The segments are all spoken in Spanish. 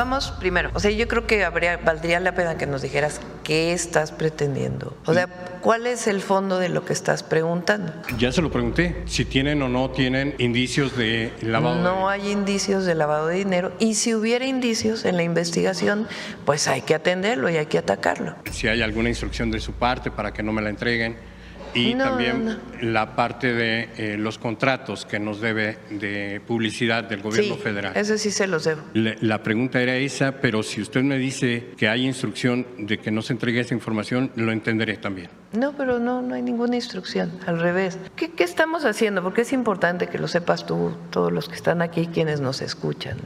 vamos primero. O sea, yo creo que valdría la pena que nos dijeras qué estás pretendiendo. O sea, ¿cuál es el fondo de lo que estás preguntando? Ya se lo pregunté, si tienen o no tienen indicios de lavado de dinero. No hay indicios de lavado de dinero, y si hubiera indicios en la investigación, pues hay que atenderlo y hay que atacarlo. Si hay alguna instrucción de su parte para que no me la entreguen. Y también la parte de los contratos que nos debe de publicidad del gobierno federal. Eso sí se los debo. La pregunta era esa, pero si usted me dice que hay instrucción de que no se entregue esa información, lo entenderé también. No, pero no hay ninguna instrucción, al revés. ¿Qué estamos haciendo? Porque es importante que lo sepas tú, todos los que están aquí, quienes nos escuchan.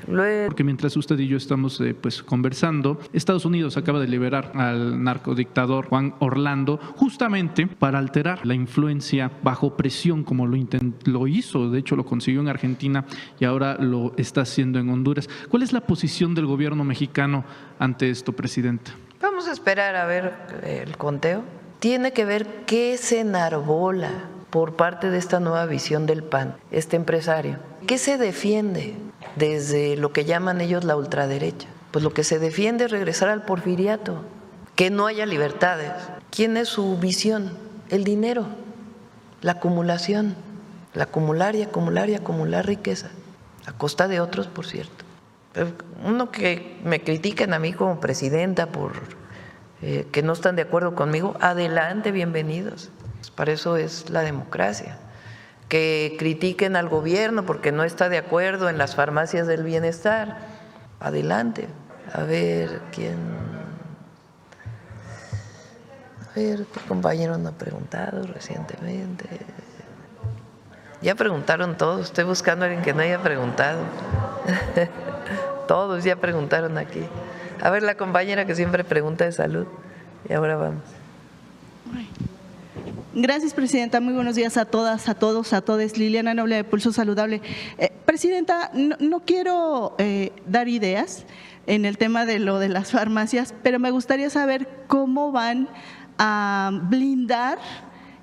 Porque mientras usted y yo estamos conversando, Estados Unidos acaba de liberar al narcodictador Juan Orlando justamente para alterar la influencia bajo presión, como lo hizo, de hecho lo consiguió en Argentina y ahora lo está haciendo en Honduras. ¿Cuál es la posición del gobierno mexicano ante esto, presidenta? Vamos a esperar a ver el conteo. Tiene que ver qué se enarbola por parte de esta nueva visión del PAN, este empresario. ¿Qué se defiende desde lo que llaman ellos la ultraderecha? Pues lo que se defiende es regresar al porfiriato, que no haya libertades. ¿Quién es su visión? El dinero, la acumulación, el acumular y acumular y acumular riqueza, a costa de otros, por cierto. Uno que me critiquen a mí como presidenta por que no están de acuerdo conmigo, adelante, bienvenidos. Pues para eso es la democracia. Que critiquen al gobierno porque no está de acuerdo en las farmacias del bienestar, adelante. A ver, ¿qué compañero no ha preguntado recientemente? Ya preguntaron todos, estoy buscando a alguien que no haya preguntado. Todos ya preguntaron aquí. A ver, la compañera que siempre pregunta de salud. Y ahora vamos. Gracias, presidenta. Muy buenos días a todas, a todos, a todes. Liliana Noble de Pulso Saludable. Presidenta, no quiero dar ideas en el tema de lo de las farmacias, pero me gustaría saber cómo van a blindar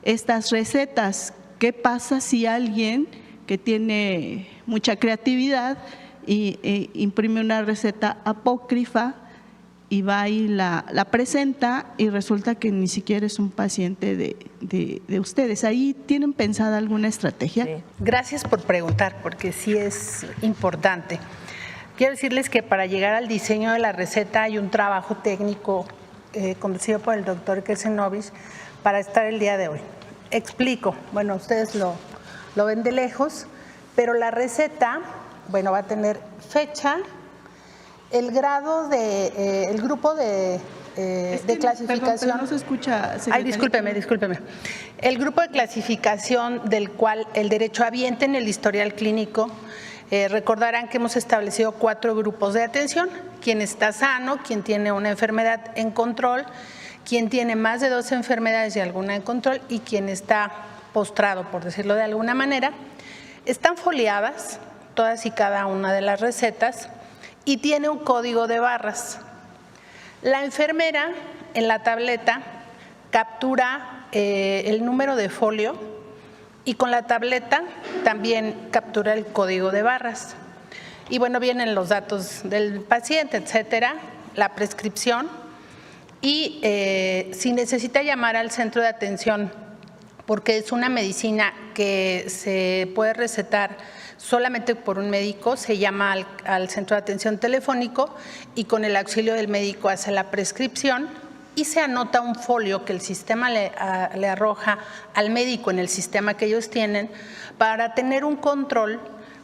estas recetas. ¿Qué pasa si alguien que tiene mucha creatividad y imprime una receta apócrifa y va y la presenta y resulta que ni siquiera es un paciente de ustedes? ¿Ahí tienen pensada alguna estrategia? Sí. Gracias por preguntar, porque sí es importante. Quiero decirles que para llegar al diseño de la receta hay un trabajo técnico conducido por el doctor Kesenovich para estar el día de hoy. Explico, bueno, ustedes lo ven de lejos, pero la receta, bueno, va a tener fecha, el grado de, el grupo de clasificación. Perdón, no se escucha. Ay, discúlpeme. El grupo de clasificación del cual el derechohabiente en el historial clínico, recordarán que hemos establecido 4 grupos de atención: quien está sano, quien tiene una enfermedad en control, quien tiene más de 2 enfermedades y alguna en control, y quien está postrado, por decirlo de alguna manera. Están foliadas todas y cada una de las recetas y tiene un código de barras. La enfermera en la tableta captura el número de folio y con la tableta también captura el código de barras. Y bueno, vienen los datos del paciente, etcétera, la prescripción, y si necesita llamar al centro de atención, porque es una medicina que se puede recetar solamente por un médico, se llama al centro de atención telefónico y con el auxilio del médico hace la prescripción y se anota un folio que el sistema le arroja al médico en el sistema que ellos tienen para tener un control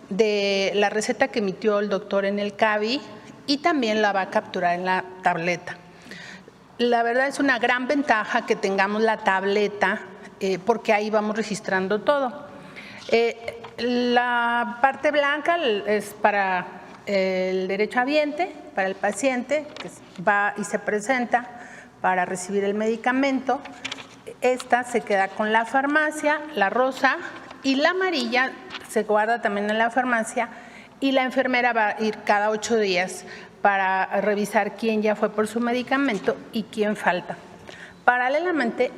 de la receta que emitió el doctor en el CABI, y también la va a capturar en la tableta. La verdad es una gran ventaja que tengamos la tableta, porque ahí vamos registrando todo. La parte blanca es para el derechohabiente, para el paciente que va y se presenta para recibir el medicamento. Esta se queda con la farmacia, la rosa, y la amarilla se guarda también en la farmacia, y la enfermera va a ir cada 8 días para revisar quién ya fue por su medicamento y quién falta. Paralelamente,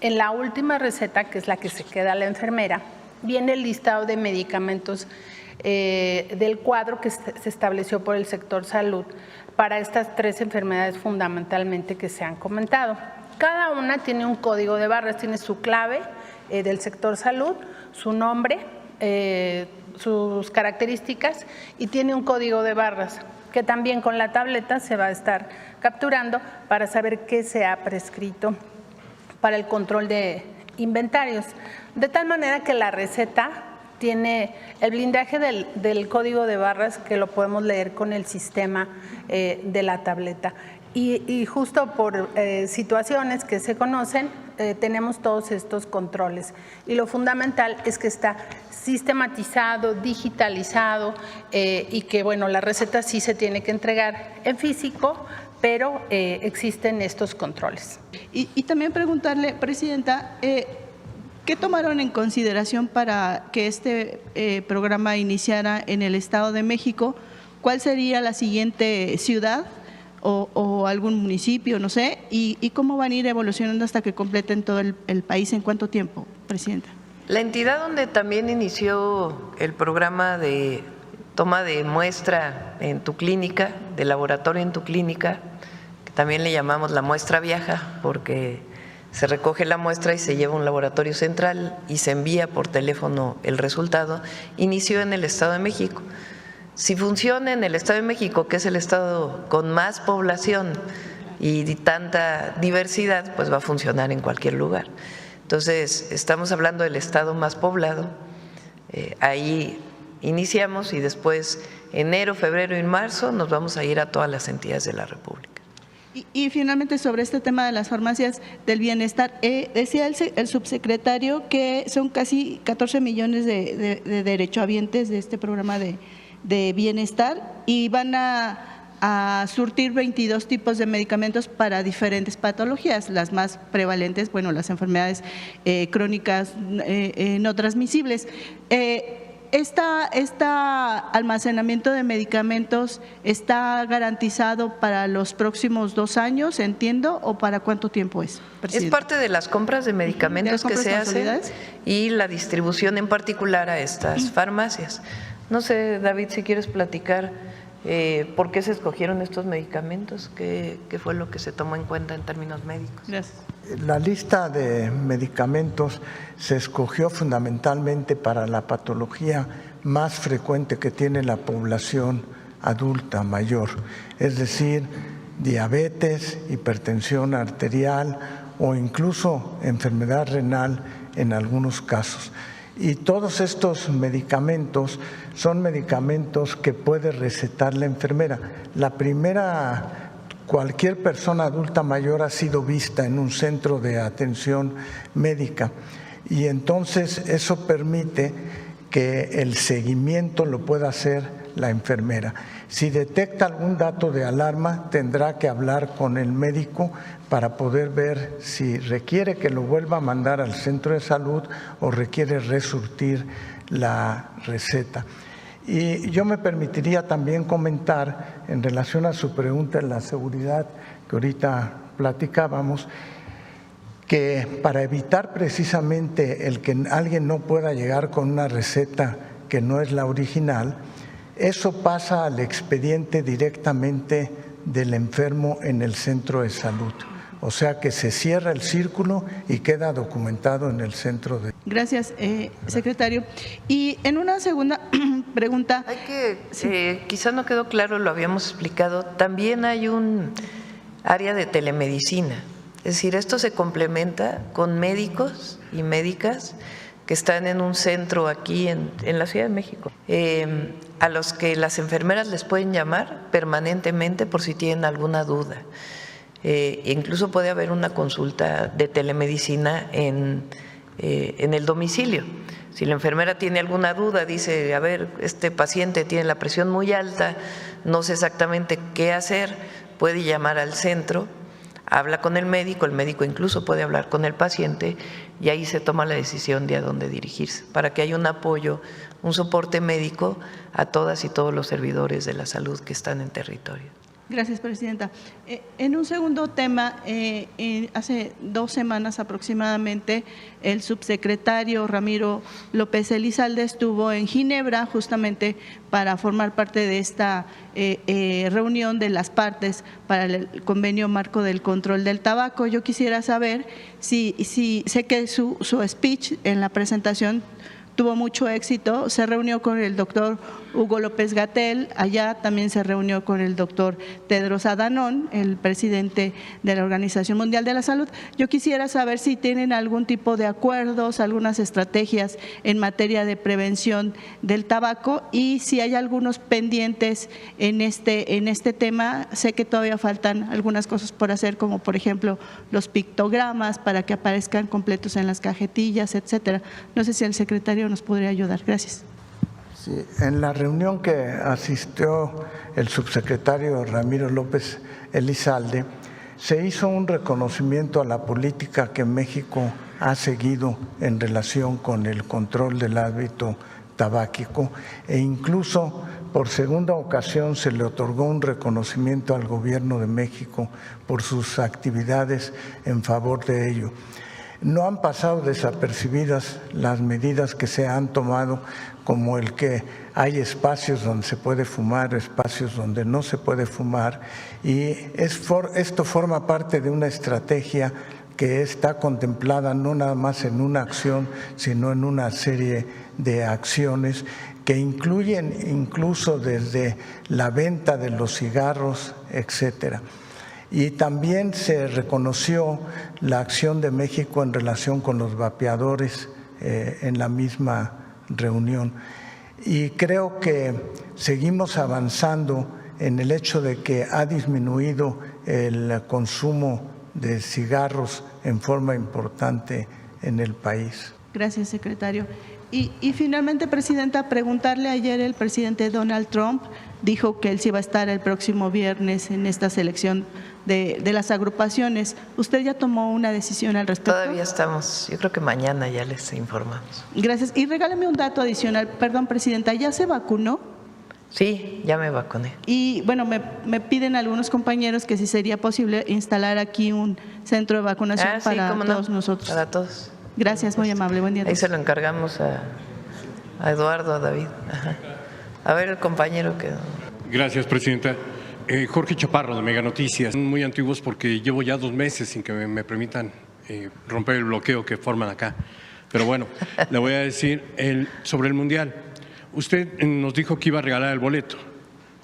en la última receta, que es la que se queda la enfermera, viene el listado de medicamentos del cuadro que se estableció por el sector salud para estas 3 enfermedades fundamentalmente que se han comentado. Cada una tiene un código de barras, tiene su clave del sector salud, su nombre, sus características y tiene un código de barras que también con la tableta se va a estar capturando para saber qué se ha prescrito para el control de inventarios. De tal manera que la receta tiene el blindaje del código de barras que lo podemos leer con el sistema de la tableta. Y justo por situaciones que se conocen, tenemos todos estos controles. Y lo fundamental es que está sistematizado, digitalizado y que, bueno, la receta sí se tiene que entregar en físico, pero existen estos controles. Y también preguntarle, Presidenta, ¿qué tomaron en consideración para que este programa iniciara en el Estado de México? ¿Cuál sería la siguiente ciudad o algún municipio, no sé? ¿Y cómo van a ir evolucionando hasta que completen todo el país? ¿En cuánto tiempo, Presidenta? La entidad donde también inició el programa de toma de muestra en tu clínica, de laboratorio en tu clínica, que también le llamamos la muestra viaja, porque se recoge la muestra y se lleva a un laboratorio central y se envía por teléfono el resultado, inició en el Estado de México. Si funciona en el Estado de México, que es el estado con más población y tanta diversidad, pues va a funcionar en cualquier lugar. Entonces, estamos hablando del estado más poblado, ahí iniciamos y después enero, febrero y marzo nos vamos a ir a todas las entidades de la República. Y finalmente, sobre este tema de las farmacias del bienestar, decía el subsecretario que son casi 14 millones de derechohabientes de este programa de bienestar y van a surtir 22 tipos de medicamentos para diferentes patologías, las más prevalentes, bueno, las enfermedades crónicas no transmisibles. ¿Este almacenamiento de medicamentos está garantizado para los próximos 2 años, entiendo, o para cuánto tiempo es, Presidente? Es parte de las compras de medicamentos que se hacen y la distribución en particular a estas farmacias. No sé, David, si quieres platicar por qué se escogieron estos medicamentos, qué fue lo que se tomó en cuenta en términos médicos. Gracias. La lista de medicamentos se escogió fundamentalmente para la patología más frecuente que tiene la población adulta mayor, es decir, diabetes, hipertensión arterial o incluso enfermedad renal en algunos casos. Y todos estos medicamentos son medicamentos que puede recetar la enfermera. Cualquier persona adulta mayor ha sido vista en un centro de atención médica y entonces eso permite que el seguimiento lo pueda hacer la enfermera. Si detecta algún dato de alarma, tendrá que hablar con el médico para poder ver si requiere que lo vuelva a mandar al centro de salud o requiere resurtir la receta. Y yo me permitiría también comentar en relación a su pregunta en la seguridad que ahorita platicábamos, que para evitar precisamente el que alguien no pueda llegar con una receta que no es la original, eso pasa al expediente directamente del enfermo en el centro de salud. O sea que se cierra el círculo y queda documentado en el centro de… Gracias, secretario. Y en una segunda pregunta… Hay que, quizá no quedó claro, lo habíamos explicado, también hay un área de telemedicina. Es decir, esto se complementa con médicos y médicas que están en un centro aquí en la Ciudad de México, a los que las enfermeras les pueden llamar permanentemente por si tienen alguna duda. Incluso puede haber una consulta de telemedicina en el domicilio. Si la enfermera tiene alguna duda, dice, a ver, este paciente tiene la presión muy alta, no sé exactamente qué hacer, puede llamar al centro, habla con el médico incluso puede hablar con el paciente y ahí se toma la decisión de a dónde dirigirse, para que haya un apoyo, un soporte médico a todas y todos los servidores de la salud que están en territorio. Gracias, Presidenta. En un segundo tema, hace 2 semanas aproximadamente, el subsecretario Ramiro López Elizalde estuvo en Ginebra justamente para formar parte de esta reunión de las partes para el convenio marco del control del tabaco. Yo quisiera saber si sé que su speech en la presentación tuvo mucho éxito, se reunió con el doctor Hugo López-Gatell, allá también se reunió con el doctor Tedros Adhanom, el presidente de la Organización Mundial de la Salud. Yo quisiera saber si tienen algún tipo de acuerdos, algunas estrategias en materia de prevención del tabaco y si hay algunos pendientes en este tema. Sé que todavía faltan algunas cosas por hacer, como por ejemplo los pictogramas para que aparezcan completos en las cajetillas, etcétera. No sé si el secretario nos podría ayudar. Gracias. Sí, en la reunión que asistió el subsecretario Ramiro López Elizalde, se hizo un reconocimiento a la política que México ha seguido en relación con el control del hábito tabáquico e incluso por segunda ocasión se le otorgó un reconocimiento al Gobierno de México por sus actividades en favor de ello. No han pasado desapercibidas las medidas que se han tomado, como el que hay espacios donde se puede fumar, espacios donde no se puede fumar, y esto forma parte de una estrategia que está contemplada no nada más en una acción, sino en una serie de acciones que incluyen incluso desde la venta de los cigarros, etcétera. Y también se reconoció la acción de México en relación con los vapeadores en la misma reunión. Y creo que seguimos avanzando en el hecho de que ha disminuido el consumo de cigarros en forma importante en el país. Gracias, secretario. Y finalmente, Presidenta, preguntarle, ayer el presidente Donald Trump dijo que él sí va a estar el próximo viernes en esta selección de las agrupaciones. ¿Usted ya tomó una decisión al respecto? Todavía estamos, yo creo que mañana ya les informamos. Gracias. Y regálame un dato adicional, perdón, Presidenta, ¿ya se vacunó? Sí, ya me vacuné. Y bueno, me piden algunos compañeros que si sería posible instalar aquí un centro de vacunación para todos nosotros. Para todos. Gracias, muy amable, buen día. Ahí se lo encargamos a Eduardo, a David. Ajá. A ver el compañero que… Gracias, Presidenta. Jorge Chaparro, de Mega Noticias. Son muy antiguos porque llevo ya 2 meses sin que me permitan romper el bloqueo que forman acá. Pero bueno, le voy a decir sobre el Mundial. Usted nos dijo que iba a regalar el boleto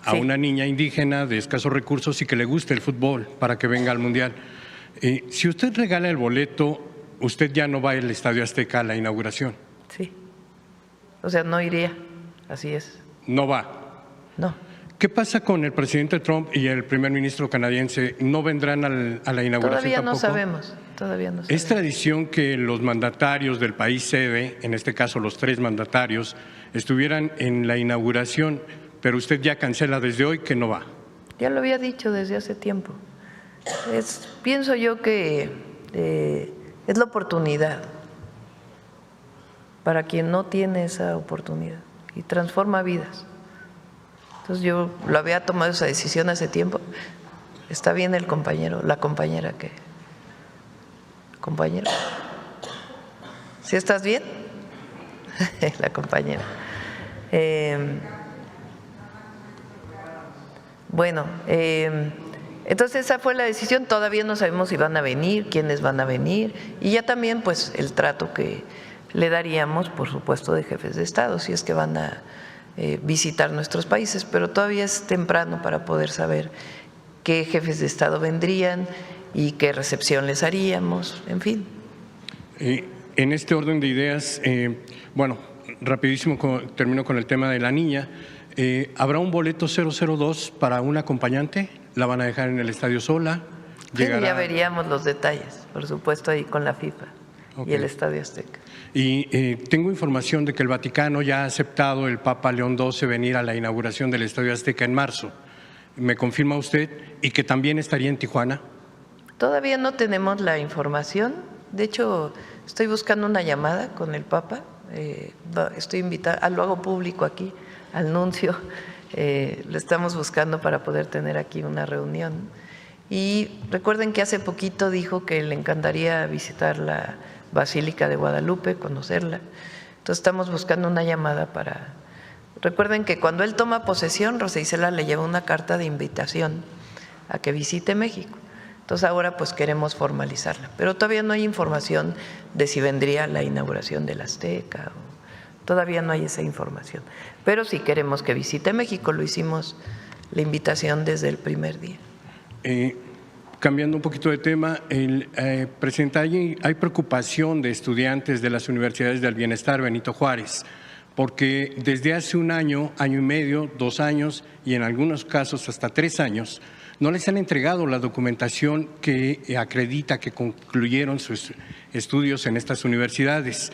a una niña indígena de escasos recursos y que le guste el fútbol para que venga al Mundial. Si usted regala el boleto, usted ya no va al Estadio Azteca a la inauguración. Sí. O sea, no iría. Así es. No va. No. ¿Qué pasa con el presidente Trump y el primer ministro canadiense? ¿No vendrán a la inauguración Todavía tampoco? Todavía no sabemos. Es tradición que los mandatarios del país sede, en este caso los 3 mandatarios, estuvieran en la inauguración, pero usted ya cancela desde hoy que no va. Ya lo había dicho desde hace tiempo. Pienso yo que es la oportunidad para quien no tiene esa oportunidad y transforma vidas. Entonces yo lo había tomado esa decisión hace tiempo. Está bien el compañero, la compañera que… ¿Compañero? ¿Sí estás bien? La compañera. Entonces esa fue la decisión. Todavía no sabemos si van a venir, quiénes van a venir y ya también pues el trato que le daríamos, por supuesto, de jefes de Estado, si es que van a visitar nuestros países, pero todavía es temprano para poder saber qué jefes de Estado vendrían y qué recepción les haríamos, en fin. En este orden de ideas, bueno, rapidísimo termino con el tema de la niña. ¿Habrá un boleto 002 para un acompañante? ¿La van a dejar en el estadio sola? ¿Llegará? Ya veríamos los detalles, por supuesto, ahí con la FIFA y el Estadio Azteca. Y tengo información de que el Vaticano ya ha aceptado el Papa León XII venir a la inauguración del Estadio Azteca en marzo. ¿Me confirma usted? ¿Y que también estaría en Tijuana? Todavía no tenemos la información. De hecho, estoy buscando una llamada con el Papa. Estoy invitada, lo hago público aquí, al nuncio. lo estamos buscando para poder tener aquí una reunión. Y recuerden que hace poquito dijo que le encantaría visitar la Basílica de Guadalupe, conocerla. Entonces estamos buscando una llamada para… Recuerden que cuando él toma posesión, Rosa Isela le lleva una carta de invitación a que visite México. Entonces ahora pues queremos formalizarla, pero todavía no hay información de si vendría la inauguración del Azteca, todavía no hay esa información. Pero sí queremos que visite México, lo hicimos la invitación desde el primer día. Cambiando un poquito de tema, Presidenta, hay preocupación de estudiantes de las universidades del Bienestar Benito Juárez, porque desde hace un año, año y medio, 2 años y en algunos casos hasta 3 años, no les han entregado la documentación que acredita que concluyeron sus estudios en estas universidades.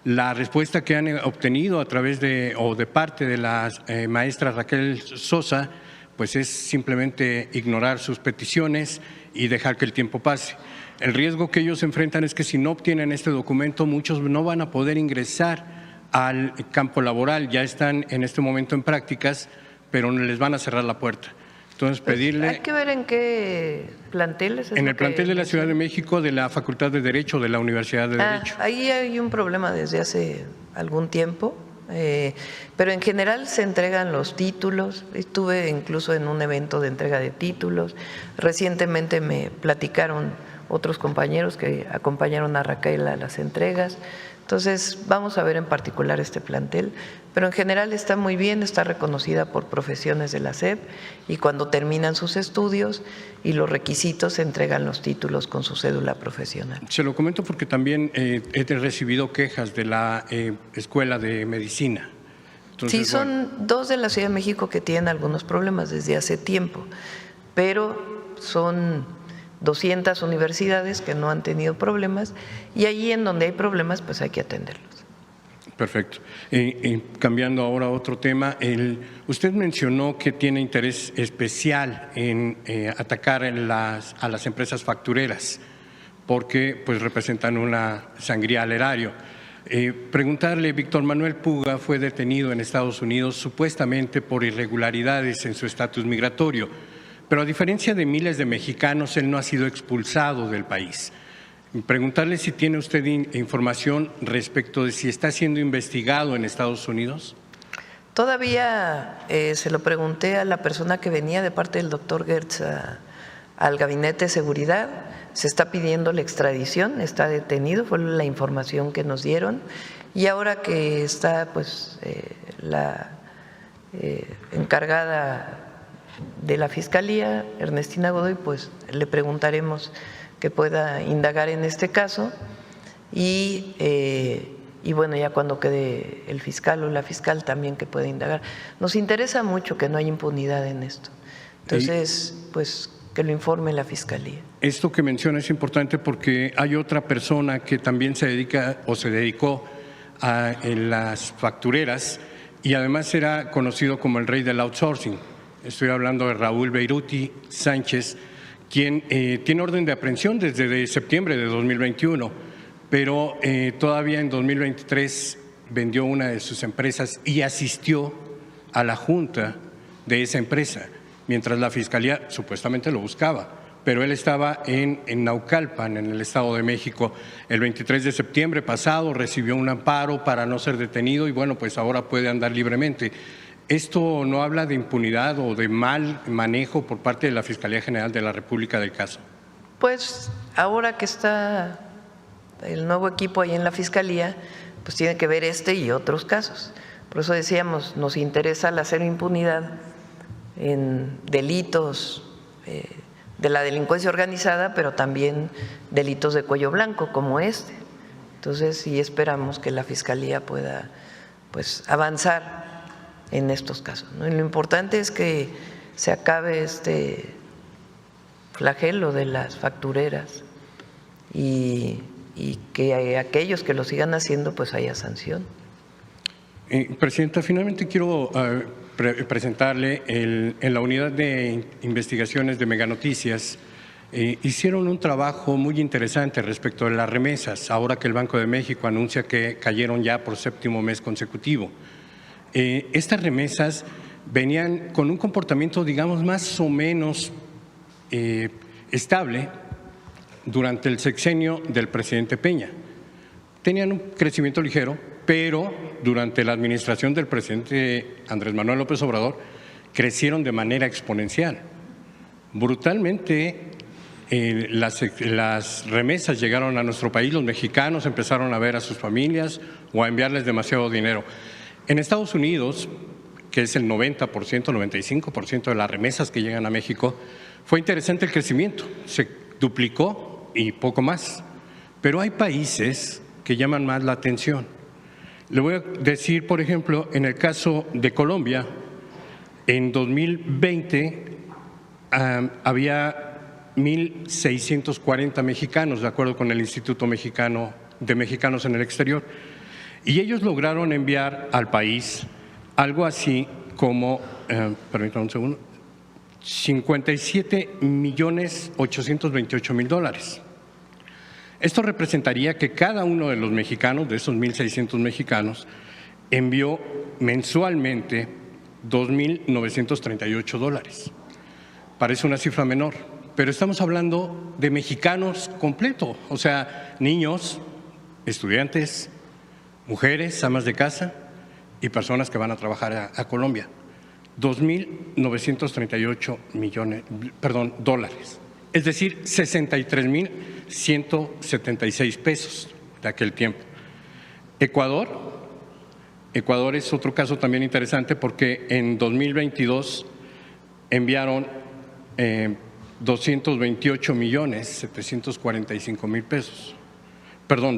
La respuesta que han obtenido a través de parte de la maestra Raquel Sosa, pues es simplemente ignorar sus peticiones y dejar que el tiempo pase. El riesgo que ellos enfrentan es que si no obtienen este documento, muchos no van a poder ingresar al campo laboral. Ya están en este momento en prácticas, pero no les van a cerrar la puerta. Entonces, pedirle… Hay que ver en qué planteles. En el plantel de la Ciudad de México, de la Facultad de Derecho, de la Universidad de Derecho. Ahí hay un problema desde hace algún tiempo, pero en general se entregan los títulos. Estuve incluso en un evento de entrega de títulos. Recientemente me platicaron otros compañeros que acompañaron a Raquel a las entregas. Entonces, vamos a ver en particular este plantel, pero en general está muy bien, está reconocida por profesiones de la SEP y cuando terminan sus estudios y los requisitos se entregan los títulos con su cédula profesional. Se lo comento porque también he recibido quejas de la Escuela de Medicina. Entonces, sí, son 2 de la Ciudad de México que tienen algunos problemas desde hace tiempo, pero son 200 universidades que no han tenido problemas y allí en donde hay problemas pues hay que atenderlos. Perfecto. Cambiando ahora a otro tema, usted mencionó que tiene interés especial en atacar a las empresas factureras porque pues representan una sangría al erario. Preguntarle, Víctor Manuel Puga fue detenido en Estados Unidos supuestamente por irregularidades en su estatus migratorio. Pero a diferencia de miles de mexicanos, él no ha sido expulsado del país. Preguntarle si tiene usted información respecto de si está siendo investigado en Estados Unidos. Todavía se lo pregunté a la persona que venía de parte del doctor Gertz al Gabinete de Seguridad. Se está pidiendo la extradición, está detenido, fue la información que nos dieron. Y ahora que está pues la encargada de la Fiscalía, Ernestina Godoy, pues le preguntaremos que pueda indagar en este caso y bueno, ya cuando quede el fiscal o la fiscal también que pueda indagar. Nos interesa mucho que no haya impunidad en esto. Entonces, pues que lo informe la Fiscalía. Esto que menciona es importante porque hay otra persona que también se dedica o se dedicó en las factureras y además era conocido como el rey del outsourcing. Estoy hablando de Raúl Beiruti Sánchez, quien tiene orden de aprehensión desde septiembre de 2021, pero todavía en 2023 vendió una de sus empresas y asistió a la junta de esa empresa, mientras la Fiscalía supuestamente lo buscaba. Pero él estaba en Naucalpan, en el Estado de México. El 23 de septiembre pasado recibió un amparo para no ser detenido y bueno, pues ahora puede andar libremente. ¿Esto no habla de impunidad o de mal manejo por parte de la Fiscalía General de la República del caso? Pues ahora que está el nuevo equipo ahí en la Fiscalía, pues tiene que ver este y otros casos. Por eso decíamos, nos interesa la cero impunidad en delitos de la delincuencia organizada, pero también delitos de cuello blanco como este. Entonces sí esperamos que la Fiscalía pueda pues avanzar en estos casos, ¿no? Y lo importante es que se acabe este flagelo de las factureras y que aquellos que lo sigan haciendo pues haya sanción. Presidenta, finalmente quiero presentarle en la unidad de investigaciones de Meganoticias hicieron un trabajo muy interesante respecto de las remesas, ahora que el Banco de México anuncia que cayeron ya por 7º mes consecutivo. Estas remesas venían con un comportamiento, digamos, más o menos estable durante el sexenio del presidente Peña. Tenían un crecimiento ligero, pero durante la administración del presidente Andrés Manuel López Obrador crecieron de manera exponencial. Brutalmente las remesas llegaron a nuestro país, los mexicanos empezaron a ver a sus familias o a enviarles demasiado dinero. En Estados Unidos, que es el 90%, 95% de las remesas que llegan a México, fue interesante el crecimiento, se duplicó y poco más. Pero hay países que llaman más la atención. Le voy a decir, por ejemplo, en el caso de Colombia, en 2020 había 1.640 mexicanos, de acuerdo con el Instituto Mexicano de Mexicanos en el Exterior, y ellos lograron enviar al país algo así como, permítanme un segundo, $57.828.000. Esto representaría que cada uno de los mexicanos, de esos 1.600 mexicanos, envió mensualmente $2.938. Parece una cifra menor, pero estamos hablando de mexicanos completo, o sea, niños, estudiantes, mujeres, amas de casa y personas que van a trabajar a Colombia. $2.938 dólares, es decir, 63.176 pesos de aquel tiempo. Ecuador es otro caso también interesante porque en 2022 enviaron 228.745.000 pesos,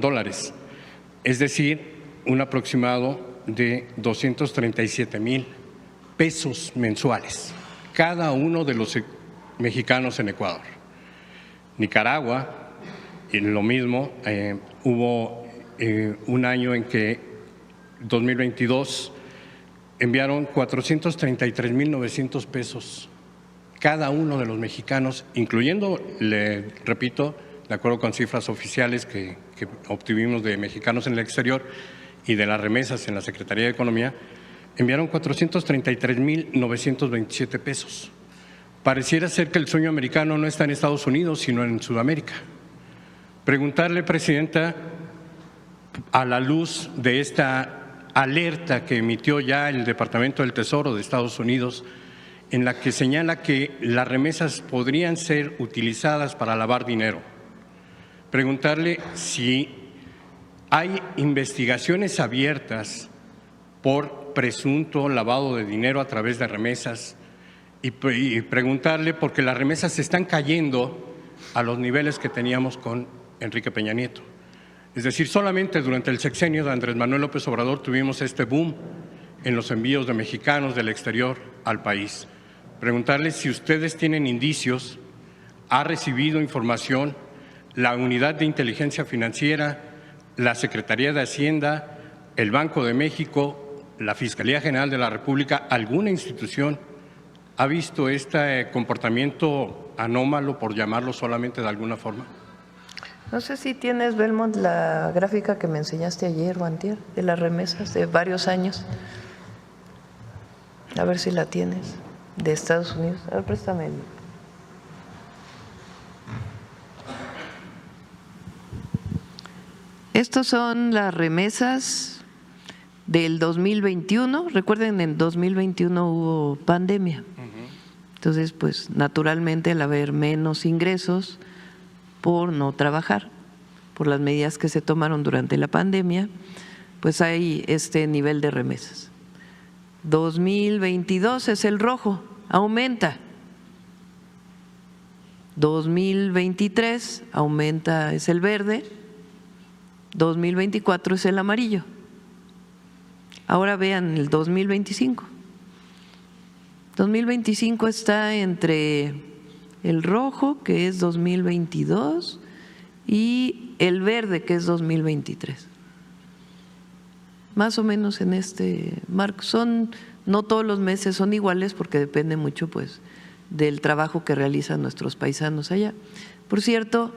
dólares, es decir, un aproximado de 237.000 pesos mensuales, cada uno de los mexicanos en Ecuador. Nicaragua, lo mismo, hubo un año en que 2022 enviaron 433.900 pesos cada uno de los mexicanos, incluyendo, le repito, de acuerdo con cifras oficiales que obtuvimos de mexicanos en el exterior y de las remesas en la Secretaría de Economía, enviaron 433.927 pesos. Pareciera ser que el sueño americano no está en Estados Unidos, sino en Sudamérica. Preguntarle, Presidenta, a la luz de esta alerta que emitió ya el Departamento del Tesoro de Estados Unidos, en la que señala que las remesas podrían ser utilizadas para lavar dinero. Preguntarle si hay investigaciones abiertas por presunto lavado de dinero a través de remesas y preguntarle porque las remesas se están cayendo a los niveles que teníamos con Enrique Peña Nieto. Es decir, solamente durante el sexenio de Andrés Manuel López Obrador tuvimos este boom en los envíos de mexicanos del exterior al país. Preguntarles si ustedes tienen indicios, ha recibido información, la Unidad de Inteligencia Financiera, la Secretaría de Hacienda, el Banco de México, la Fiscalía General de la República, alguna institución ha visto este comportamiento anómalo, por llamarlo solamente de alguna forma. No sé si tienes, Belmont, la gráfica que me enseñaste ayer o antier de las remesas de varios años. A ver si la tienes, de Estados Unidos. A ver, préstame. Estos son las remesas del 2021. Recuerden, en 2021 hubo pandemia. Entonces, pues naturalmente al haber menos ingresos por no trabajar, por las medidas que se tomaron durante la pandemia, pues hay este nivel de remesas. 2022 es el rojo, aumenta. 2023 aumenta, es el verde. 2024 es el amarillo. Ahora vean el 2025. 2025 está entre el rojo, que es 2022, y el verde, que es 2023. Más o menos en este marco. No todos los meses son iguales porque depende mucho pues del trabajo que realizan nuestros paisanos allá. Por cierto,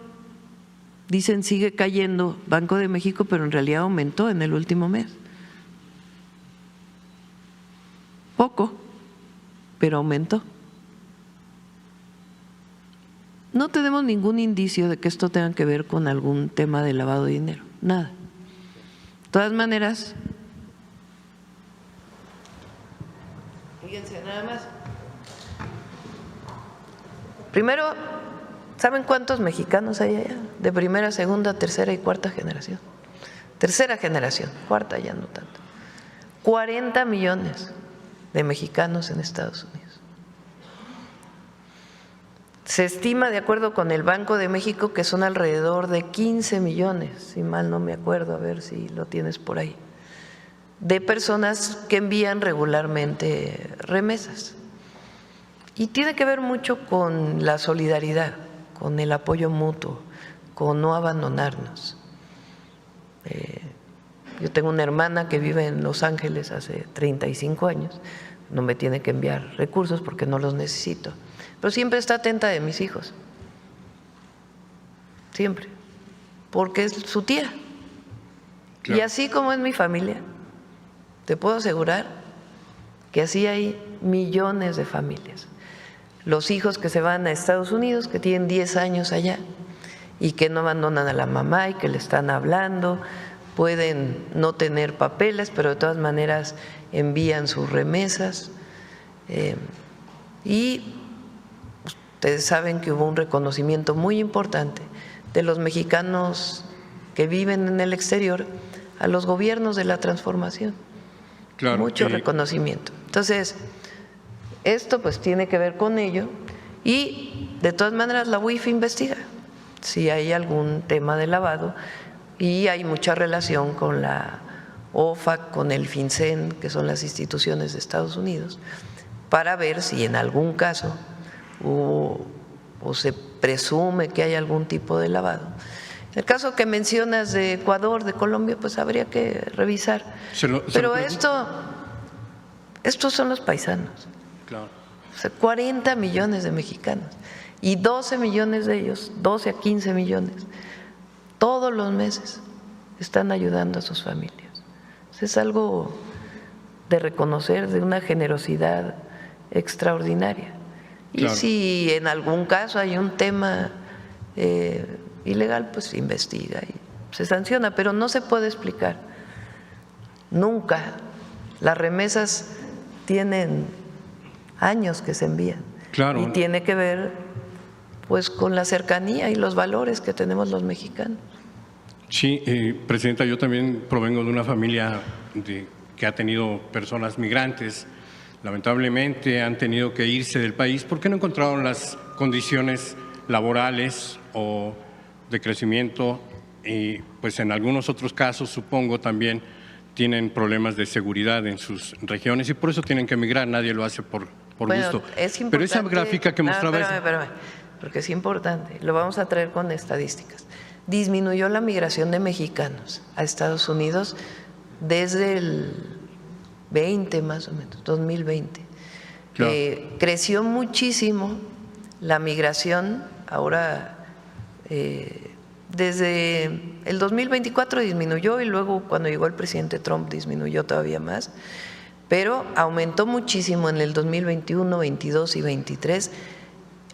dicen sigue cayendo Banco de México, pero en realidad aumentó en el último mes. Poco, pero aumentó. No tenemos ningún indicio de que esto tenga que ver con algún tema de lavado de dinero, nada. De todas maneras, fíjense nada más. Primero, ¿saben cuántos mexicanos hay allá? De primera, segunda, tercera y cuarta generación. Tercera generación, cuarta ya no tanto. 40 millones de mexicanos en Estados Unidos. Se estima, de acuerdo con el Banco de México, que son alrededor de 15 millones, si mal no me acuerdo, a ver si lo tienes por ahí, de personas que envían regularmente remesas. Y tiene que ver mucho con la solidaridad, con el apoyo mutuo, con no abandonarnos. Yo tengo una hermana que vive en Los Ángeles hace 35 años, no me tiene que enviar recursos porque no los necesito, pero siempre está atenta de mis hijos, siempre, porque es su tía. Claro. Y así como es mi familia, te puedo asegurar que así hay millones de familias. Los hijos que se van a Estados Unidos, que tienen 10 años allá y que no abandonan a la mamá y que le están hablando, pueden no tener papeles, pero de todas maneras envían sus remesas. Y ustedes saben que hubo un reconocimiento muy importante de los mexicanos que viven en el exterior a los gobiernos de la transformación. Claro, mucho reconocimiento. Entonces, esto pues tiene que ver con ello y de todas maneras la UIF investiga si hay algún tema de lavado y hay mucha relación con la OFAC, con el FinCEN, que son las instituciones de Estados Unidos, para ver si en algún caso o se presume que hay algún tipo de lavado. En el caso que mencionas de Ecuador, de Colombia, pues habría que revisar. Pero estos son los paisanos. Claro. O sea, 40 millones de mexicanos y 12 millones de ellos, 12 a 15 millones, todos los meses están ayudando a sus familias. Es algo de reconocer, de una generosidad extraordinaria. Y claro, si en algún caso hay un tema ilegal, pues se investiga y se sanciona, pero no se puede explicar. Nunca. Las remesas tienen años que se envían. Claro. Y tiene que ver pues con la cercanía y los valores que tenemos los mexicanos. Sí, Presidenta, yo también provengo de una familia que ha tenido personas migrantes. Lamentablemente han tenido que irse del país porque no encontraron las condiciones laborales o de crecimiento y pues en algunos otros casos supongo también tienen problemas de seguridad en sus regiones y por eso tienen que emigrar, nadie lo hace por gusto. Pero esa gráfica que mostraba… Espérame, porque es importante, lo vamos a traer con estadísticas. Disminuyó la migración de mexicanos a Estados Unidos desde el 20 más o menos, 2020. Claro. Creció muchísimo la migración, ahora desde el 2024 disminuyó y luego cuando llegó el presidente Trump disminuyó todavía más, pero aumentó muchísimo en el 2021, 22 y 23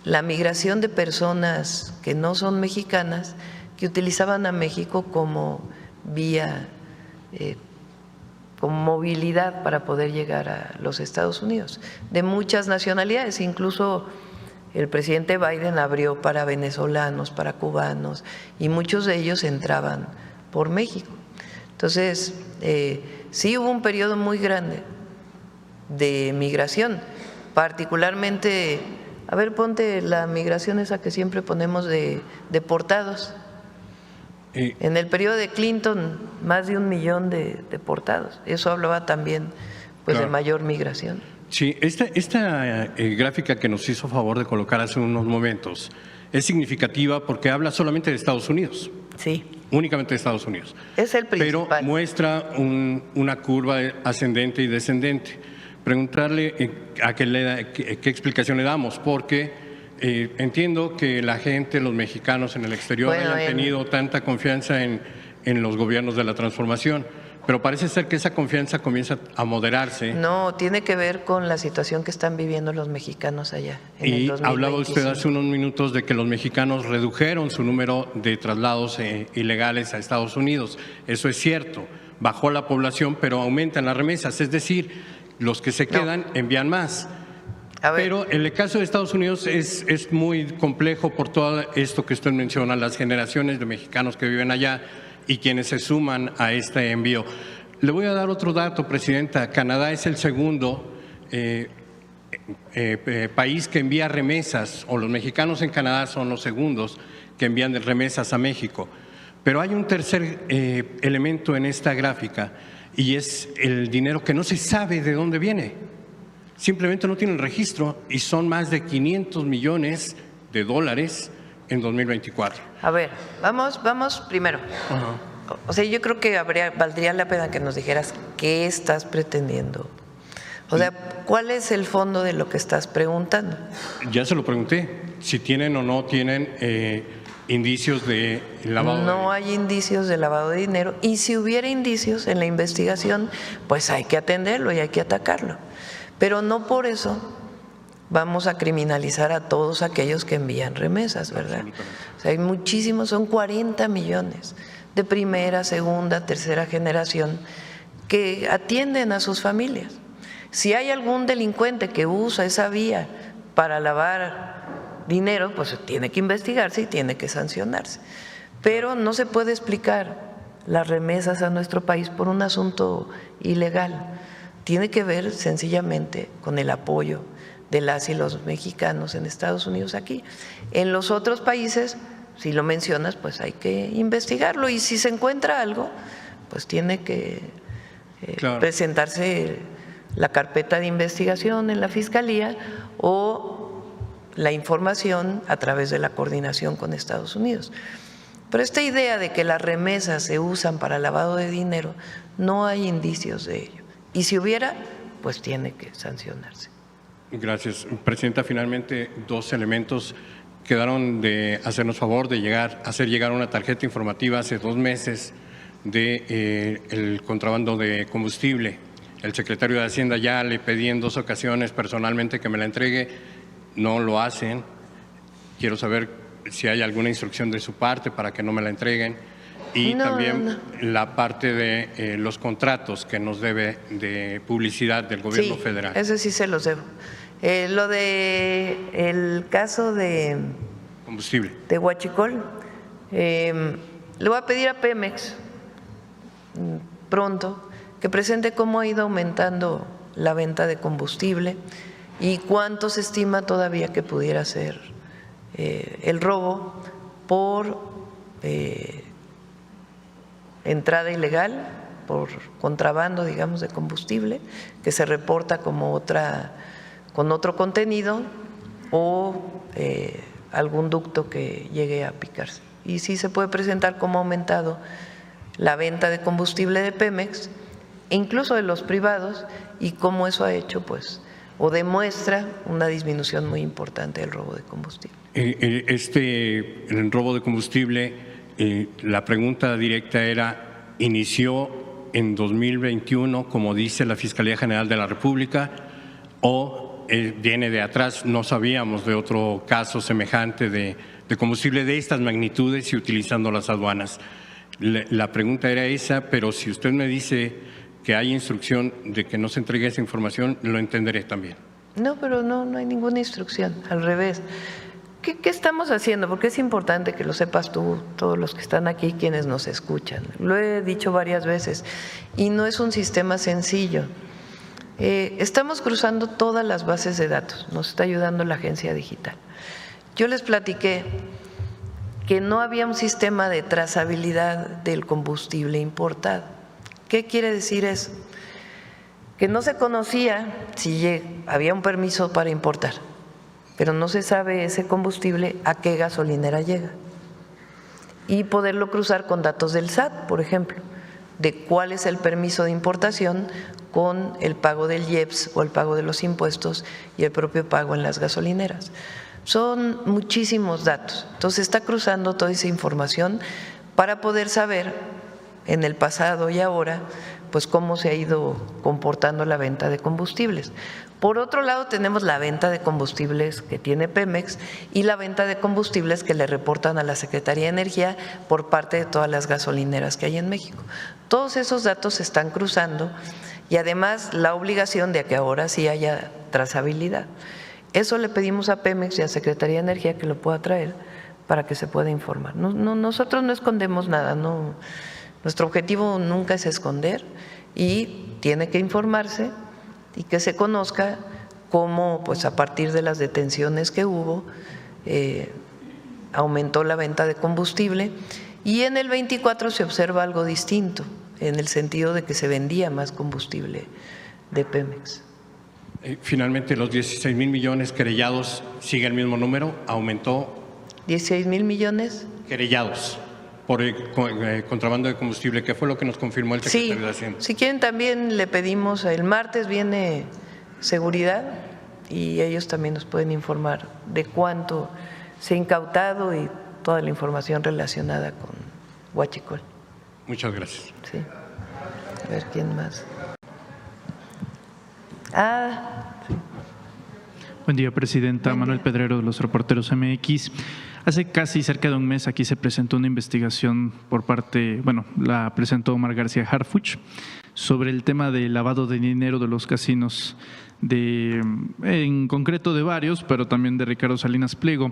la migración de personas que no son mexicanas que utilizaban a México como vía, como movilidad para poder llegar a los Estados Unidos, de muchas nacionalidades, incluso el presidente Biden abrió para venezolanos, para cubanos, y muchos de ellos entraban por México. Entonces, sí hubo un periodo muy grande de migración, particularmente, a ver, ponte la migración esa que siempre ponemos de deportados. En el periodo de Clinton, más de 1 millón de deportados. Eso hablaba también pues, claro, de mayor migración. Sí, esta gráfica que nos hizo favor de colocar hace unos momentos es significativa porque habla solamente de Estados Unidos. Sí. Únicamente de Estados Unidos. Es el principal. Pero muestra una curva ascendente y descendente. Preguntarle a qué explicación le damos, porque… entiendo que la gente, los mexicanos en el exterior hayan tenido tanta confianza en los gobiernos de la transformación, pero parece ser que esa confianza comienza a moderarse. No, tiene que ver con la situación que están viviendo los mexicanos allá. En el Y 2025. hablaba usted hace unos minutos de que los mexicanos redujeron su número de traslados ilegales a Estados Unidos. Eso es cierto, bajó la población, pero aumentan las remesas, es decir, los que se quedan envían más. A ver. Pero en el caso de Estados Unidos es muy complejo por todo esto que usted menciona, las generaciones de mexicanos que viven allá y quienes se suman a este envío. Le voy a dar otro dato, Presidenta. Canadá es el segundo país que envía remesas, o los mexicanos en Canadá son los segundos que envían remesas a México. Pero hay un tercer elemento en esta gráfica y es el dinero que no se sabe de dónde viene. Simplemente no tienen registro y son más de 500 millones de dólares en 2024. A ver, vamos primero. O sea, yo creo que valdría la pena que nos dijeras qué estás pretendiendo. O sea, ¿cuál es el fondo de lo que estás preguntando? Ya se lo pregunté, si tienen o no tienen indicios de lavado de dinero. No hay indicios de lavado de dinero, y si hubiera indicios en la investigación, pues hay que atenderlo y hay que atacarlo. Pero no por eso vamos a criminalizar a todos aquellos que envían remesas, ¿verdad? O sea, hay muchísimos, son 40 millones de primera, segunda, tercera generación que atienden a sus familias. Si hay algún delincuente que usa esa vía para lavar dinero, pues tiene que investigarse y tiene que sancionarse. Pero no se puede explicar las remesas a nuestro país por un asunto ilegal. Tiene que ver sencillamente con el apoyo de las y los mexicanos en Estados Unidos aquí. En los otros países, si lo mencionas, pues hay que investigarlo, y si se encuentra algo, pues tiene que presentarse la carpeta de investigación en la Fiscalía o la información a través de la coordinación con Estados Unidos. Pero esta idea de que las remesas se usan para lavado de dinero, no hay indicios de ello. Y si hubiera, pues tiene que sancionarse. Gracias. Presidenta, finalmente 2 elementos quedaron de hacernos favor de hacer llegar una tarjeta informativa hace 2 meses de el contrabando de combustible. El secretario de Hacienda ya le pedí en 2 ocasiones personalmente que me la entregue, no lo hacen. Quiero saber si hay alguna instrucción de su parte para que no me la entreguen. Y también la parte de los contratos que nos debe de publicidad del gobierno federal. Eso sí se los debo. Lo de el caso de combustible de Huachicol, le voy a pedir a Pemex pronto que presente cómo ha ido aumentando la venta de combustible y cuánto se estima todavía que pudiera ser el robo por entrada ilegal, por contrabando, digamos, de combustible, que se reporta como con otro contenido o algún ducto que llegue a picarse. Y sí se puede presentar cómo ha aumentado la venta de combustible de Pemex, incluso de los privados, y cómo eso ha hecho, pues, o demuestra una disminución muy importante del robo de combustible. El robo de combustible, la pregunta directa era, ¿inició en 2021, como dice la Fiscalía General de la República, o viene de atrás? No sabíamos de otro caso semejante de combustible de estas magnitudes y utilizando las aduanas. La pregunta era esa, pero si usted me dice que hay instrucción de que no se entregue esa información, lo entenderé también. No, pero no hay ninguna instrucción, al revés. ¿Qué estamos haciendo? Porque es importante que lo sepas tú, todos los que están aquí, quienes nos escuchan. Lo he dicho varias veces y no es un sistema sencillo. Estamos cruzando todas las bases de datos, nos está ayudando la agencia digital. Yo les platiqué que no había un sistema de trazabilidad del combustible importado. ¿Qué quiere decir eso? Que no se conocía si había un permiso para importar, pero no se sabe ese combustible a qué gasolinera llega. Y poderlo cruzar con datos del SAT, por ejemplo, de cuál es el permiso de importación con el pago del IEPS o el pago de los impuestos y el propio pago en las gasolineras. Son muchísimos datos, entonces está cruzando toda esa información para poder saber en el pasado y ahora pues cómo se ha ido comportando la venta de combustibles. Por otro lado, tenemos la venta de combustibles que tiene Pemex y la venta de combustibles que le reportan a la Secretaría de Energía por parte de todas las gasolineras que hay en México. Todos esos datos se están cruzando y además la obligación de que ahora sí haya trazabilidad. Eso le pedimos a Pemex y a Secretaría de Energía que lo pueda traer para que se pueda informar. Nosotros no escondemos nada, nuestro objetivo nunca es esconder y tiene que informarse y que se conozca cómo, pues a partir de las detenciones que hubo, aumentó la venta de combustible y en el 24 se observa algo distinto, en el sentido de que se vendía más combustible de Pemex. Finalmente, los 16,000 millones querellados, ¿sigue el mismo número? ¿Aumentó? 16,000 millones. Querellados por el contrabando de combustible, que fue lo que nos confirmó el secretario de Hacienda. Si quieren también le pedimos, el martes viene Seguridad y ellos también nos pueden informar de cuánto se ha incautado y toda la información relacionada con Huachicol. Muchas gracias. Sí. A ver, ¿quién más? Sí. Buen día, Presidenta. Manuel Pedrero, de los Reporteros MX. Hace casi cerca de un mes aquí se presentó una investigación por parte, la presentó Omar García Harfuch, sobre el tema del lavado de dinero de los casinos, en concreto de varios, pero también de Ricardo Salinas Pliego.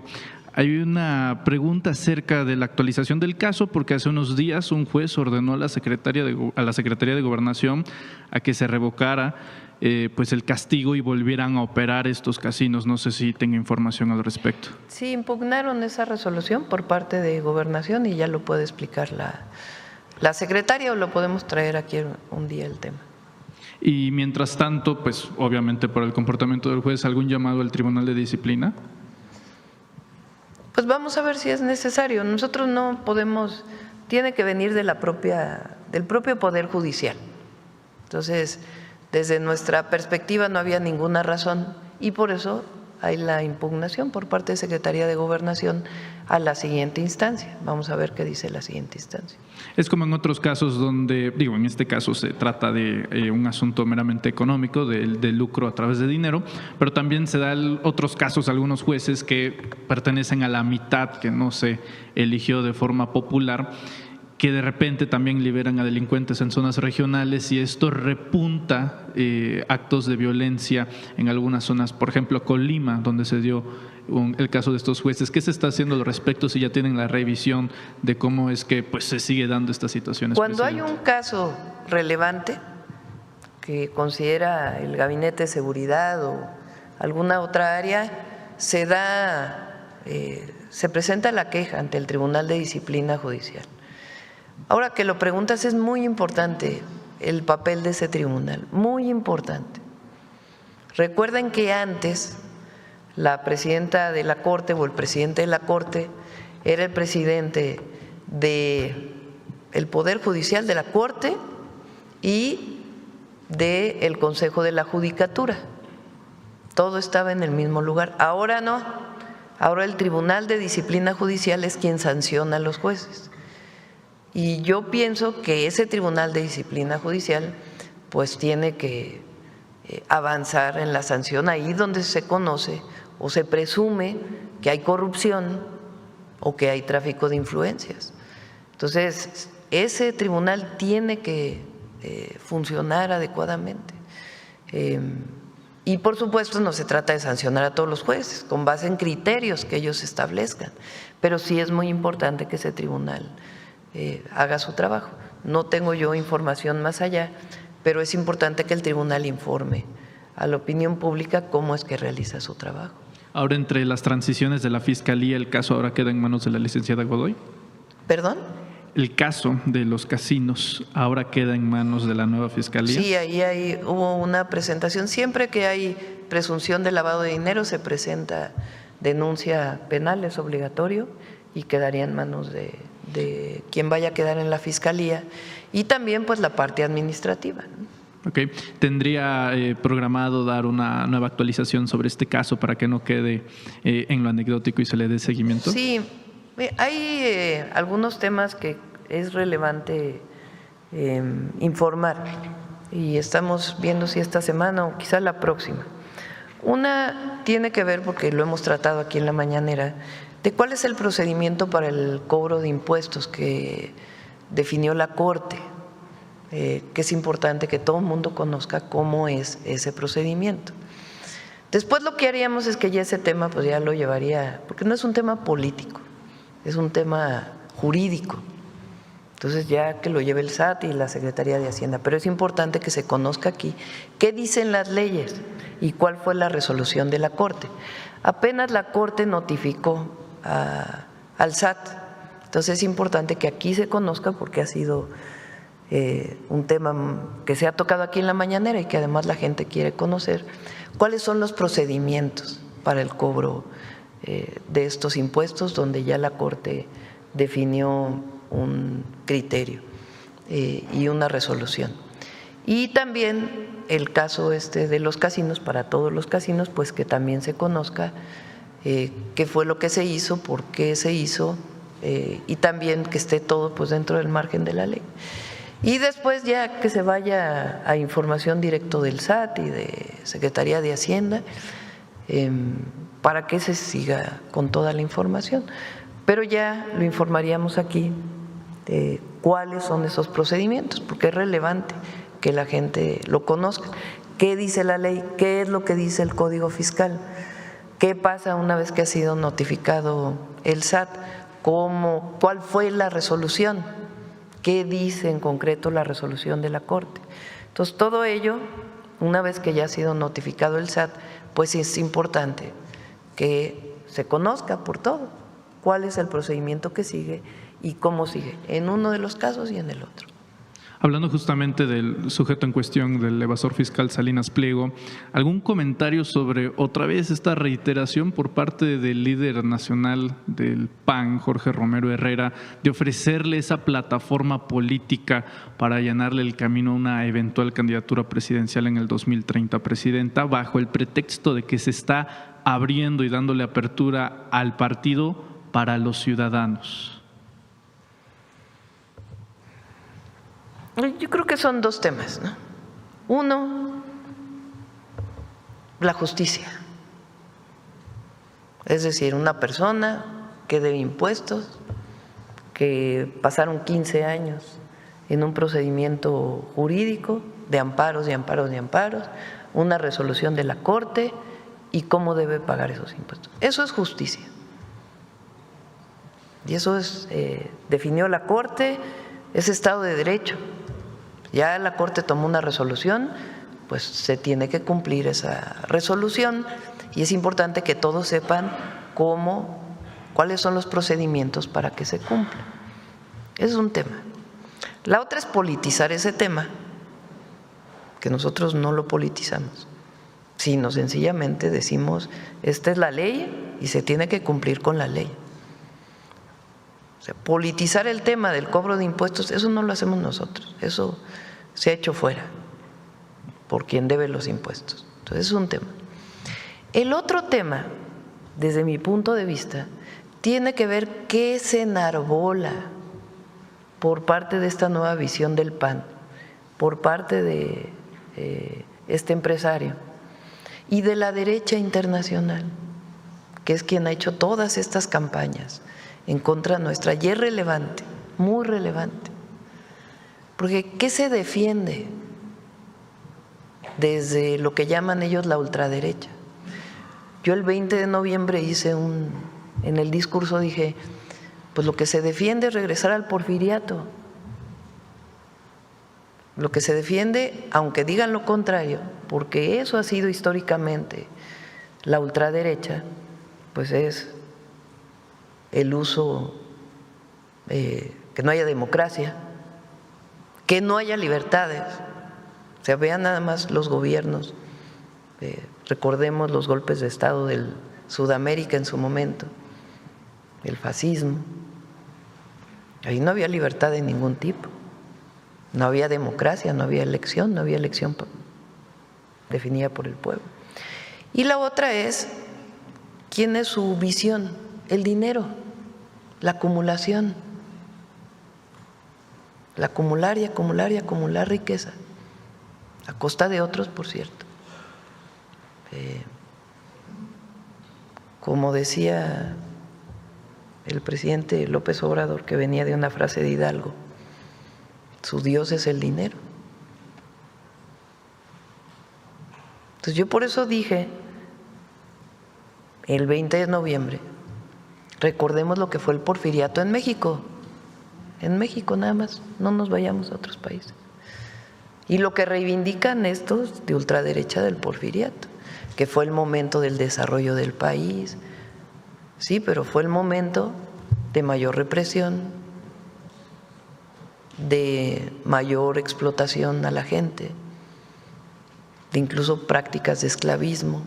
Hay una pregunta acerca de la actualización del caso, porque hace unos días un juez ordenó a la Secretaría de Gobernación a que se revocara pues el castigo y volvieran a operar estos casinos. No sé si tenga información al respecto. Sí, impugnaron esa resolución por parte de Gobernación y ya lo puede explicar la secretaria, o lo podemos traer aquí un día el tema. Y mientras tanto, pues obviamente por el comportamiento del juez, ¿algún llamado al Tribunal de Disciplina? Pues vamos a ver si es necesario. Nosotros no podemos, tiene que venir del propio Poder Judicial. Entonces, desde nuestra perspectiva no había ninguna razón y por eso hay la impugnación por parte de Secretaría de Gobernación a la siguiente instancia. Vamos a ver qué dice la siguiente instancia. Es como en otros casos donde, en este caso se trata de un asunto meramente económico, de lucro a través de dinero, pero también se da otros casos, algunos jueces que pertenecen a la mitad que no se eligió de forma popular, que de repente también liberan a delincuentes en zonas regionales y esto repunta actos de violencia en algunas zonas, por ejemplo Colima, donde se dio el caso de estos jueces. ¿Qué se está haciendo al respecto si ya tienen la revisión de cómo es que pues se sigue dando esta situación? Cuando hay un caso relevante que considera el Gabinete de Seguridad o alguna otra área, se presenta la queja ante el Tribunal de Disciplina Judicial. Ahora que lo preguntas, es muy importante el papel de ese tribunal, muy importante. Recuerden que antes la presidenta de la Corte o el presidente de la Corte era el presidente del Poder Judicial de la Corte y del Consejo de la Judicatura. Todo estaba en el mismo lugar. Ahora no, ahora el Tribunal de Disciplina Judicial es quien sanciona a los jueces. Y yo pienso que ese Tribunal de Disciplina Judicial pues tiene que avanzar en la sanción ahí donde se conoce o se presume que hay corrupción o que hay tráfico de influencias. Entonces, ese tribunal tiene que funcionar adecuadamente. Y por supuesto no se trata de sancionar a todos los jueces con base en criterios que ellos establezcan, pero sí es muy importante que ese tribunal haga su trabajo. No tengo yo información más allá, pero es importante que el tribunal informe a la opinión pública cómo es que realiza su trabajo. Ahora, entre las transiciones de la Fiscalía, ¿el caso ahora queda en manos de la licenciada Godoy? ¿Perdón? ¿El caso de los casinos ahora queda en manos de la nueva Fiscalía? Sí, ahí hubo una presentación. Siempre que hay presunción de lavado de dinero se presenta denuncia penal, es obligatorio, y quedaría en manos de quien vaya a quedar en la Fiscalía y también pues la parte administrativa, ¿no? Ok. ¿Tendría programado dar una nueva actualización sobre este caso para que no quede en lo anecdótico y se le dé seguimiento? Sí, hay algunos temas que es relevante informar, y estamos viendo si esta semana o quizá la próxima. Una tiene que ver, porque lo hemos tratado aquí en la mañanera, de cuál es el procedimiento para el cobro de impuestos que definió la Corte, que es importante que todo el mundo conozca cómo es ese procedimiento. Después lo que haríamos es que ya ese tema pues ya lo llevaría, porque no es un tema político, es un tema jurídico. Entonces ya que lo lleve el SAT y la Secretaría de Hacienda, pero es importante que se conozca aquí qué dicen las leyes y cuál fue la resolución de la Corte. Apenas la Corte notificó al SAT, entonces es importante que aquí se conozca, porque ha sido un tema que se ha tocado aquí en la mañanera y que además la gente quiere conocer cuáles son los procedimientos para el cobro de estos impuestos, donde ya la Corte definió un criterio y una resolución. Y también el caso de los casinos, para todos los casinos, pues que también se conozca qué fue lo que se hizo, por qué se hizo, y también que esté todo pues dentro del margen de la ley. Y después ya que se vaya a información directo del SAT y de Secretaría de Hacienda, para que se siga con toda la información. Pero ya lo informaríamos aquí de cuáles son esos procedimientos, porque es relevante que la gente lo conozca. ¿Qué dice la ley? ¿Qué es lo que dice el Código Fiscal? ¿Qué pasa una vez que ha sido notificado el SAT? ¿Cuál fue la resolución? ¿Qué dice en concreto la resolución de la Corte? Entonces, todo ello, una vez que ya ha sido notificado el SAT, pues es importante que se conozca por todo cuál es el procedimiento que sigue y cómo sigue, en uno de los casos y en el otro. Hablando justamente del sujeto en cuestión, del evasor fiscal Salinas Pliego, ¿algún comentario sobre otra vez esta reiteración por parte del líder nacional del PAN, Jorge Romero Herrera, de ofrecerle esa plataforma política para allanarle el camino a una eventual candidatura presidencial en el 2030, presidenta, bajo el pretexto de que se está abriendo y dándole apertura al partido para los ciudadanos? Yo creo que son dos temas, ¿no? Uno, la justicia. Es decir, una persona que debe impuestos, que pasaron 15 años en un procedimiento jurídico de amparos y amparos y amparos, una resolución de la Corte y cómo debe pagar esos impuestos. Eso es justicia. Y eso definió la Corte, es Estado de Derecho. Ya la Corte tomó una resolución, pues se tiene que cumplir esa resolución, y es importante que todos sepan cuáles son los procedimientos para que se cumpla. Ese es un tema. La otra es politizar ese tema, que nosotros no lo politizamos, sino sencillamente decimos, esta es la ley y se tiene que cumplir con la ley. O sea, politizar el tema del cobro de impuestos, eso no lo hacemos nosotros, eso se ha hecho fuera por quien debe los impuestos. Entonces es un tema. El otro tema, desde mi punto de vista, tiene que ver qué se enarbola por parte de esta nueva visión del PAN, por parte de este empresario y de la derecha internacional, que es quien ha hecho todas estas campañas en contra nuestra, y es relevante, muy relevante, porque ¿qué se defiende desde lo que llaman ellos la ultraderecha? Yo el 20 de noviembre en el discurso dije, pues lo que se defiende es regresar al porfiriato, lo que se defiende, aunque digan lo contrario, porque eso ha sido históricamente la ultraderecha, pues es el uso, que no haya democracia, que no haya libertades. O sea, vean nada más los gobiernos, recordemos los golpes de Estado de Sudamérica en su momento, el fascismo. Ahí no había libertad de ningún tipo, no había democracia, no había elección definida por el pueblo. Y la otra es, ¿quién es su visión? El dinero, la acumulación. el acumular y acumular y acumular riqueza, a costa de otros, por cierto. Como decía el presidente López Obrador, que venía de una frase de Hidalgo, su Dios es el dinero. Entonces yo por eso dije el 20 de noviembre, recordemos lo que fue el porfiriato en México nada más, no nos vayamos a otros países. Y lo que reivindican estos de ultraderecha del porfiriato, que fue el momento del desarrollo del país, sí, pero fue el momento de mayor represión, de mayor explotación a la gente, de incluso prácticas de esclavismo,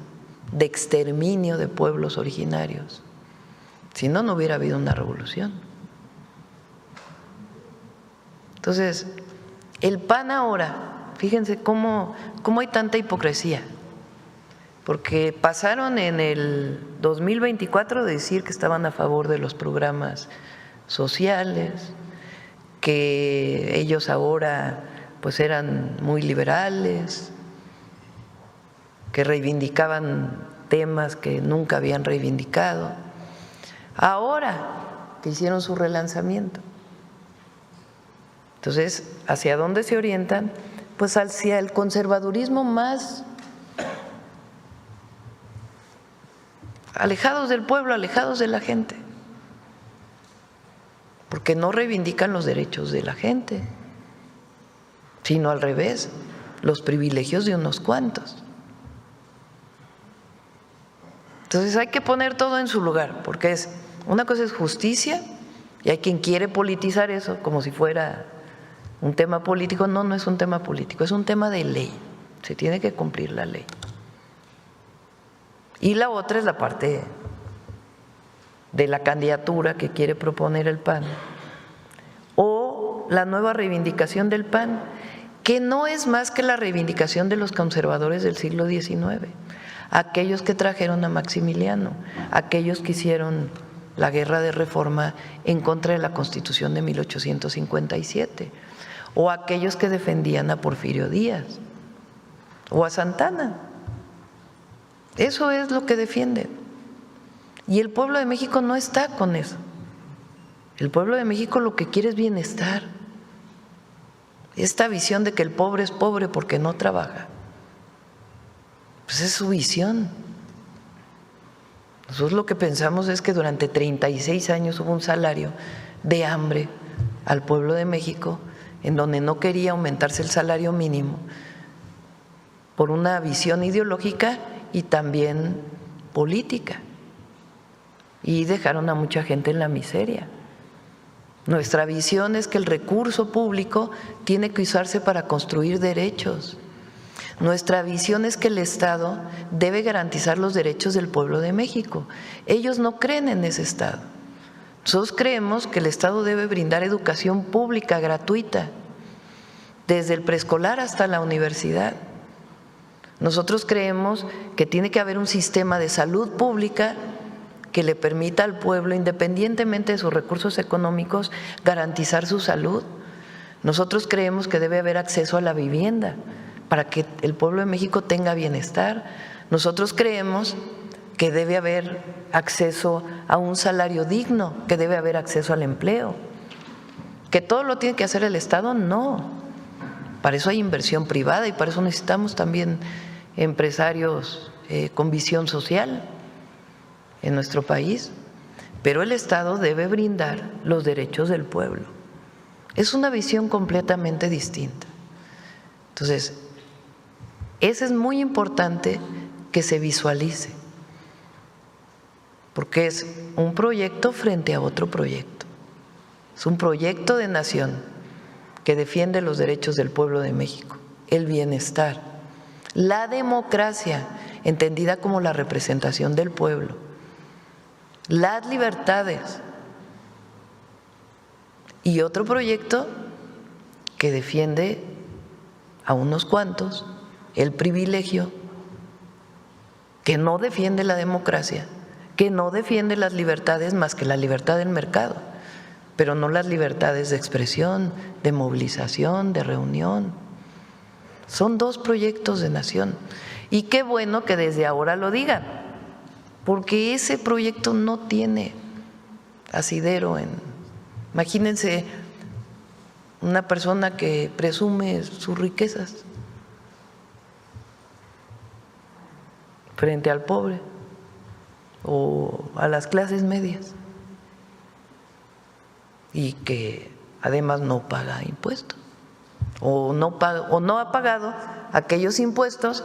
de exterminio de pueblos originarios. Si no, no hubiera habido una revolución. Entonces, el PAN ahora, fíjense cómo hay tanta hipocresía, porque pasaron en el 2024 de decir que estaban a favor de los programas sociales, que ellos ahora pues eran muy liberales, que reivindicaban temas que nunca habían reivindicado. Ahora que hicieron su relanzamiento. Entonces, ¿hacia dónde se orientan? Pues hacia el conservadurismo más alejados del pueblo, alejados de la gente, porque no reivindican los derechos de la gente, sino al revés, los privilegios de unos cuantos. Entonces hay que poner todo en su lugar, porque una cosa es justicia y hay quien quiere politizar eso como si fuera un tema político. No, no es un tema político, es un tema de ley, se tiene que cumplir la ley. Y la otra es la parte de la candidatura que quiere proponer el PAN o la nueva reivindicación del PAN, que no es más que la reivindicación de los conservadores del siglo XIX, aquellos que trajeron a Maximiliano, aquellos que hicieron la guerra de reforma en contra de la Constitución de 1857, o aquellos que defendían a Porfirio Díaz o a Santana. Eso es lo que defienden. Y el pueblo de México no está con eso. El pueblo de México lo que quiere es bienestar. Esta visión de que el pobre es pobre porque no trabaja, pues es su visión. Nosotros lo que pensamos es que durante 36 años hubo un salario de hambre al pueblo de México, en donde no quería aumentarse el salario mínimo por una visión ideológica y también política, y dejaron a mucha gente en la miseria. Nuestra visión es que el recurso público tiene que usarse para construir derechos. Nuestra visión es que el Estado debe garantizar los derechos del pueblo de México. Ellos no creen en ese Estado. Nosotros creemos que el Estado debe brindar educación pública gratuita, desde el preescolar hasta la universidad. Nosotros creemos que tiene que haber un sistema de salud pública que le permita al pueblo, independientemente de sus recursos económicos, garantizar su salud. Nosotros creemos que debe haber acceso a la vivienda para que el pueblo de México tenga bienestar. Nosotros creemos que debe haber acceso a un salario digno, que debe haber acceso al empleo. ¿Que todo lo tiene que hacer el Estado? No. Para eso hay inversión privada y para eso necesitamos también empresarios con visión social en nuestro país, pero el Estado debe brindar los derechos del pueblo. Es una visión completamente distinta. Entonces, eso es muy importante que se visualice, porque es un proyecto frente a otro proyecto. Es un proyecto de nación que defiende los derechos del pueblo de México, el bienestar, la democracia, entendida como la representación del pueblo, las libertades, y otro proyecto que defiende a unos cuantos el privilegio, que no defiende la democracia, que no defiende las libertades más que la libertad del mercado. pero no las libertades de expresión, de movilización, de reunión. Son dos proyectos de nación. Y qué bueno que desde ahora lo digan, porque ese proyecto no tiene asidero en… Imagínense una persona que presume sus riquezas frente al pobre o a las clases medias y que además no paga impuestos o no ha pagado aquellos impuestos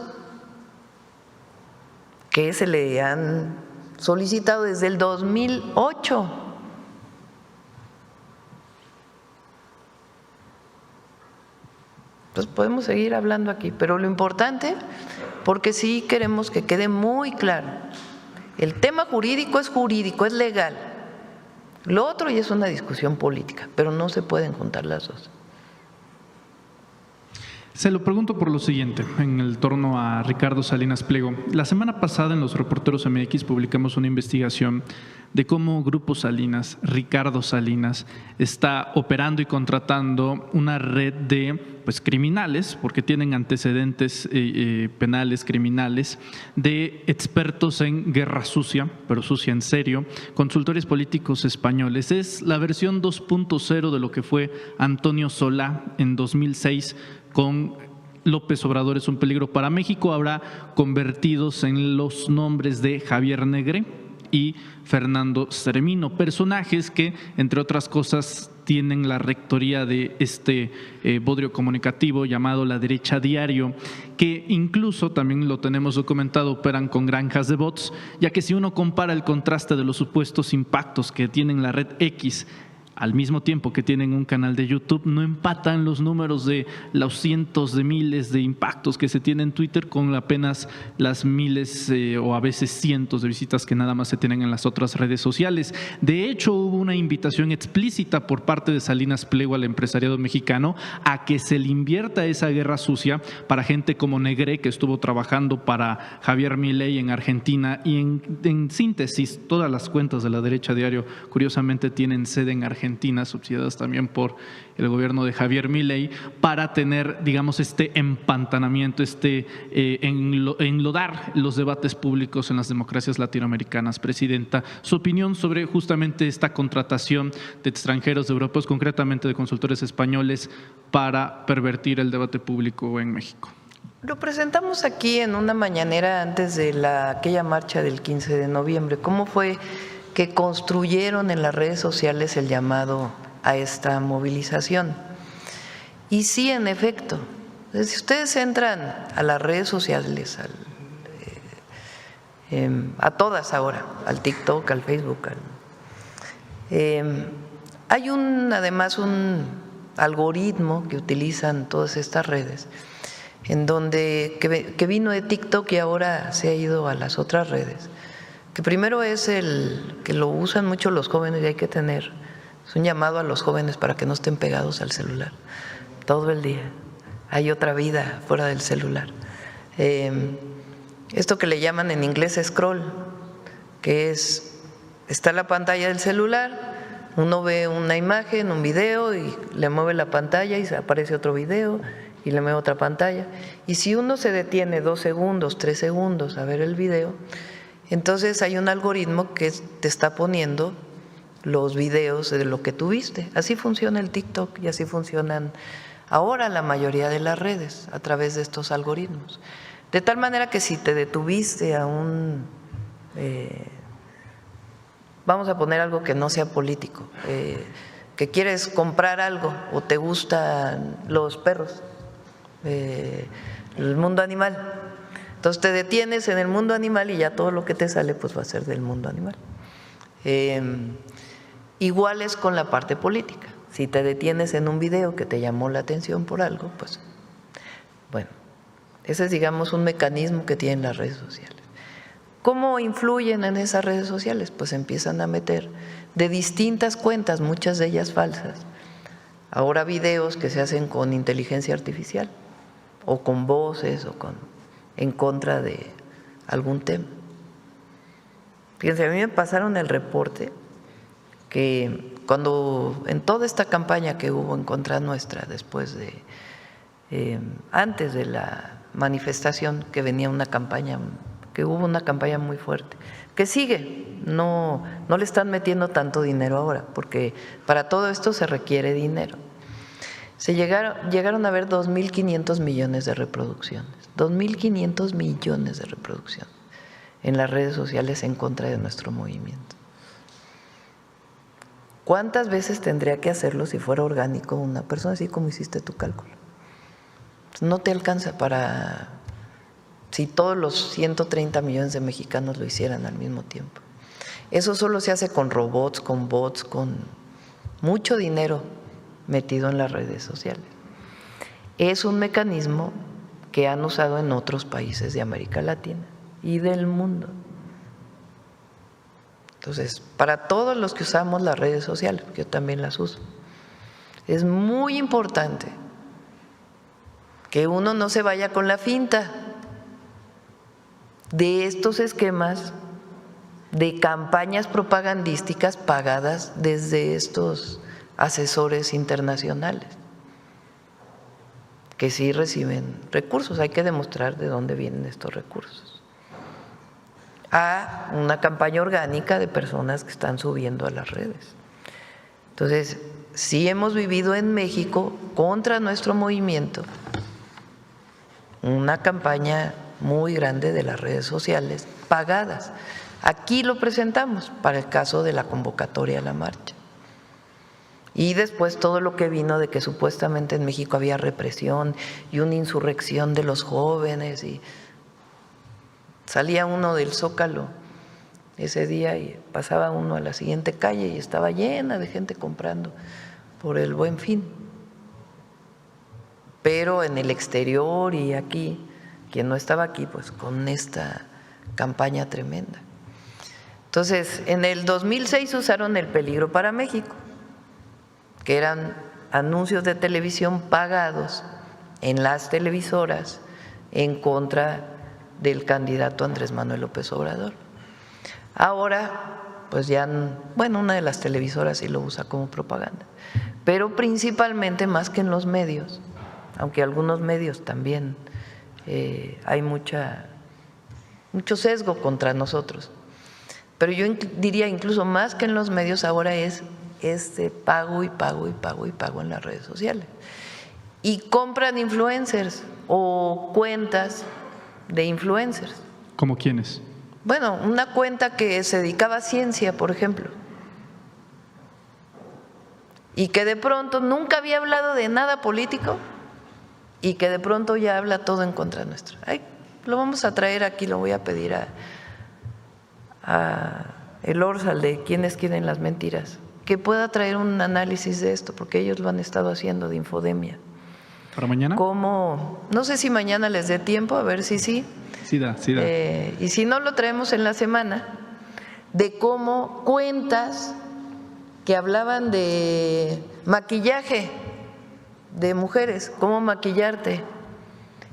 que se le han solicitado desde el 2008. Entonces podemos seguir hablando aquí, pero lo importante, porque sí queremos que quede muy claro, el tema jurídico, es legal. Lo otro ya es una discusión política, pero no se pueden juntar las dos. Se lo pregunto por lo siguiente, en el torno a Ricardo Salinas Pliego. La semana pasada en los Reporteros MX publicamos una investigación de cómo Grupo Salinas, Ricardo Salinas, está operando y contratando una red de criminales, porque tienen antecedentes penales, criminales, de expertos en guerra sucia, pero sucia en serio, consultores políticos españoles. Es la versión 2.0 de lo que fue Antonio Solá en 2006 con López Obrador es un peligro para México, ahora convertidos en los nombres de Javier Negre y Fernando Ceremino, personajes que, entre otras cosas, tienen la rectoría de este bodrio comunicativo llamado La Derecha Diario, que incluso, también lo tenemos documentado, operan con granjas de bots, ya que si uno compara el contraste de los supuestos impactos que tienen la red X al mismo tiempo que tienen un canal de YouTube, no empatan los números de los cientos de miles de impactos que se tienen en Twitter con apenas las miles o a veces cientos de visitas que nada más se tienen en las otras redes sociales. De hecho, hubo una invitación explícita por parte de Salinas Pliego al empresariado mexicano a que se le invierta esa guerra sucia para gente como Negre, que estuvo trabajando para Javier Milei en Argentina, y en síntesis, todas las cuentas de La Derecha Diario, curiosamente, tienen sede en Argentina, subsidiadas también por el gobierno de Javier Milei, para tener, digamos, este empantanamiento, enlodar los debates públicos en las democracias latinoamericanas. Presidenta, su opinión sobre justamente esta contratación de extranjeros de Europa, concretamente de consultores españoles, para pervertir el debate público en México. Lo presentamos aquí en una mañanera antes de aquella marcha del 15 de noviembre. ¿Cómo fue que construyeron en las redes sociales el llamado a esta movilización? Y sí, en efecto, si ustedes entran a las redes sociales, a todas ahora, al TikTok, al Facebook, hay además un algoritmo que utilizan todas estas redes, en donde que vino de TikTok y ahora se ha ido a las otras redes, que primero es que lo usan mucho los jóvenes y hay que tener, es un llamado a los jóvenes para que no estén pegados al celular todo el día. Hay otra vida fuera del celular. Esto que le llaman en inglés scroll, que está la pantalla del celular, uno ve una imagen, un video y le mueve la pantalla y aparece otro video y le mueve otra pantalla. Y si uno se detiene 2 segundos, 3 segundos a ver el video, entonces hay un algoritmo que te está poniendo los videos de lo que tú viste. Así funciona el TikTok y así funcionan ahora la mayoría de las redes a través de estos algoritmos. De tal manera que si te detuviste a vamos a poner algo que no sea político, que quieres comprar algo o te gustan los perros, el mundo animal, entonces te detienes en el mundo animal y ya todo lo que te sale pues va a ser del mundo animal. Igual es con la parte política. Si te detienes en un video que te llamó la atención por algo, pues bueno, ese es, digamos, un mecanismo que tienen las redes sociales. ¿Cómo influyen en esas redes sociales? Pues empiezan a meter de distintas cuentas, muchas de ellas falsas, ahora videos que se hacen con inteligencia artificial o con voces o en contra de algún tema. Fíjense, a mí me pasaron el reporte que cuando en toda esta campaña que hubo en contra nuestra, después de, antes de la manifestación, que venía una campaña, que hubo una campaña muy fuerte, que sigue, no le están metiendo tanto dinero ahora, porque para todo esto se requiere dinero. Llegaron a haber 2.500 millones de reproducciones, 2.500 millones de reproducciones en las redes sociales en contra de nuestro movimiento. ¿Cuántas veces tendría que hacerlo si fuera orgánico una persona, así como hiciste tu cálculo? No te alcanza para, si todos los 130 millones de mexicanos lo hicieran al mismo tiempo. Eso solo se hace con robots, con bots, con mucho dinero metido en las redes sociales. Es un mecanismo que han usado en otros países de América Latina y del mundo. Entonces, para todos los que usamos las redes sociales, porque yo también las uso, es muy importante que uno no se vaya con la finta de estos esquemas de campañas propagandísticas pagadas desde estos asesores internacionales, que sí reciben recursos. Hay que demostrar de dónde vienen estos recursos. A una campaña orgánica de personas que están subiendo a las redes. Entonces, sí hemos vivido en México contra nuestro movimiento una campaña muy grande de las redes sociales pagadas. Aquí lo presentamos para el caso de la convocatoria a la marcha. Y después todo lo que vino de que supuestamente en México había represión y una insurrección de los jóvenes, y salía uno del Zócalo ese día y pasaba uno a la siguiente calle y estaba llena de gente comprando por el Buen Fin. Pero en el exterior y aquí, quien no estaba aquí, pues con esta campaña tremenda. Entonces, en el 2006 usaron el peligro para México, que eran anuncios de televisión pagados en las televisoras en contra del candidato Andrés Manuel López Obrador. Ahora, pues ya, bueno, una de las televisoras sí lo usa como propaganda, pero principalmente más que en los medios, aunque algunos medios también hay mucho sesgo contra nosotros. Pero yo diría incluso más que en los medios ahora es pago y pago y pago y pago en las redes sociales. Y compran influencers o cuentas de influencers. ¿Cómo quiénes? Bueno, una cuenta que se dedicaba a ciencia, por ejemplo, y que de pronto nunca había hablado de nada político y que de pronto ya habla todo en contra nuestra. Ay, lo vamos a traer aquí, lo voy a pedir a el Orsal de Quienes Quieren las Mentiras, que pueda traer un análisis de esto, porque ellos lo han estado haciendo de infodemia. ¿Para mañana? ¿Cómo? No sé si mañana les dé tiempo, a ver si sí. Sí da. Y si no, lo traemos en la semana, de cómo cuentas que hablaban de maquillaje de mujeres, cómo maquillarte,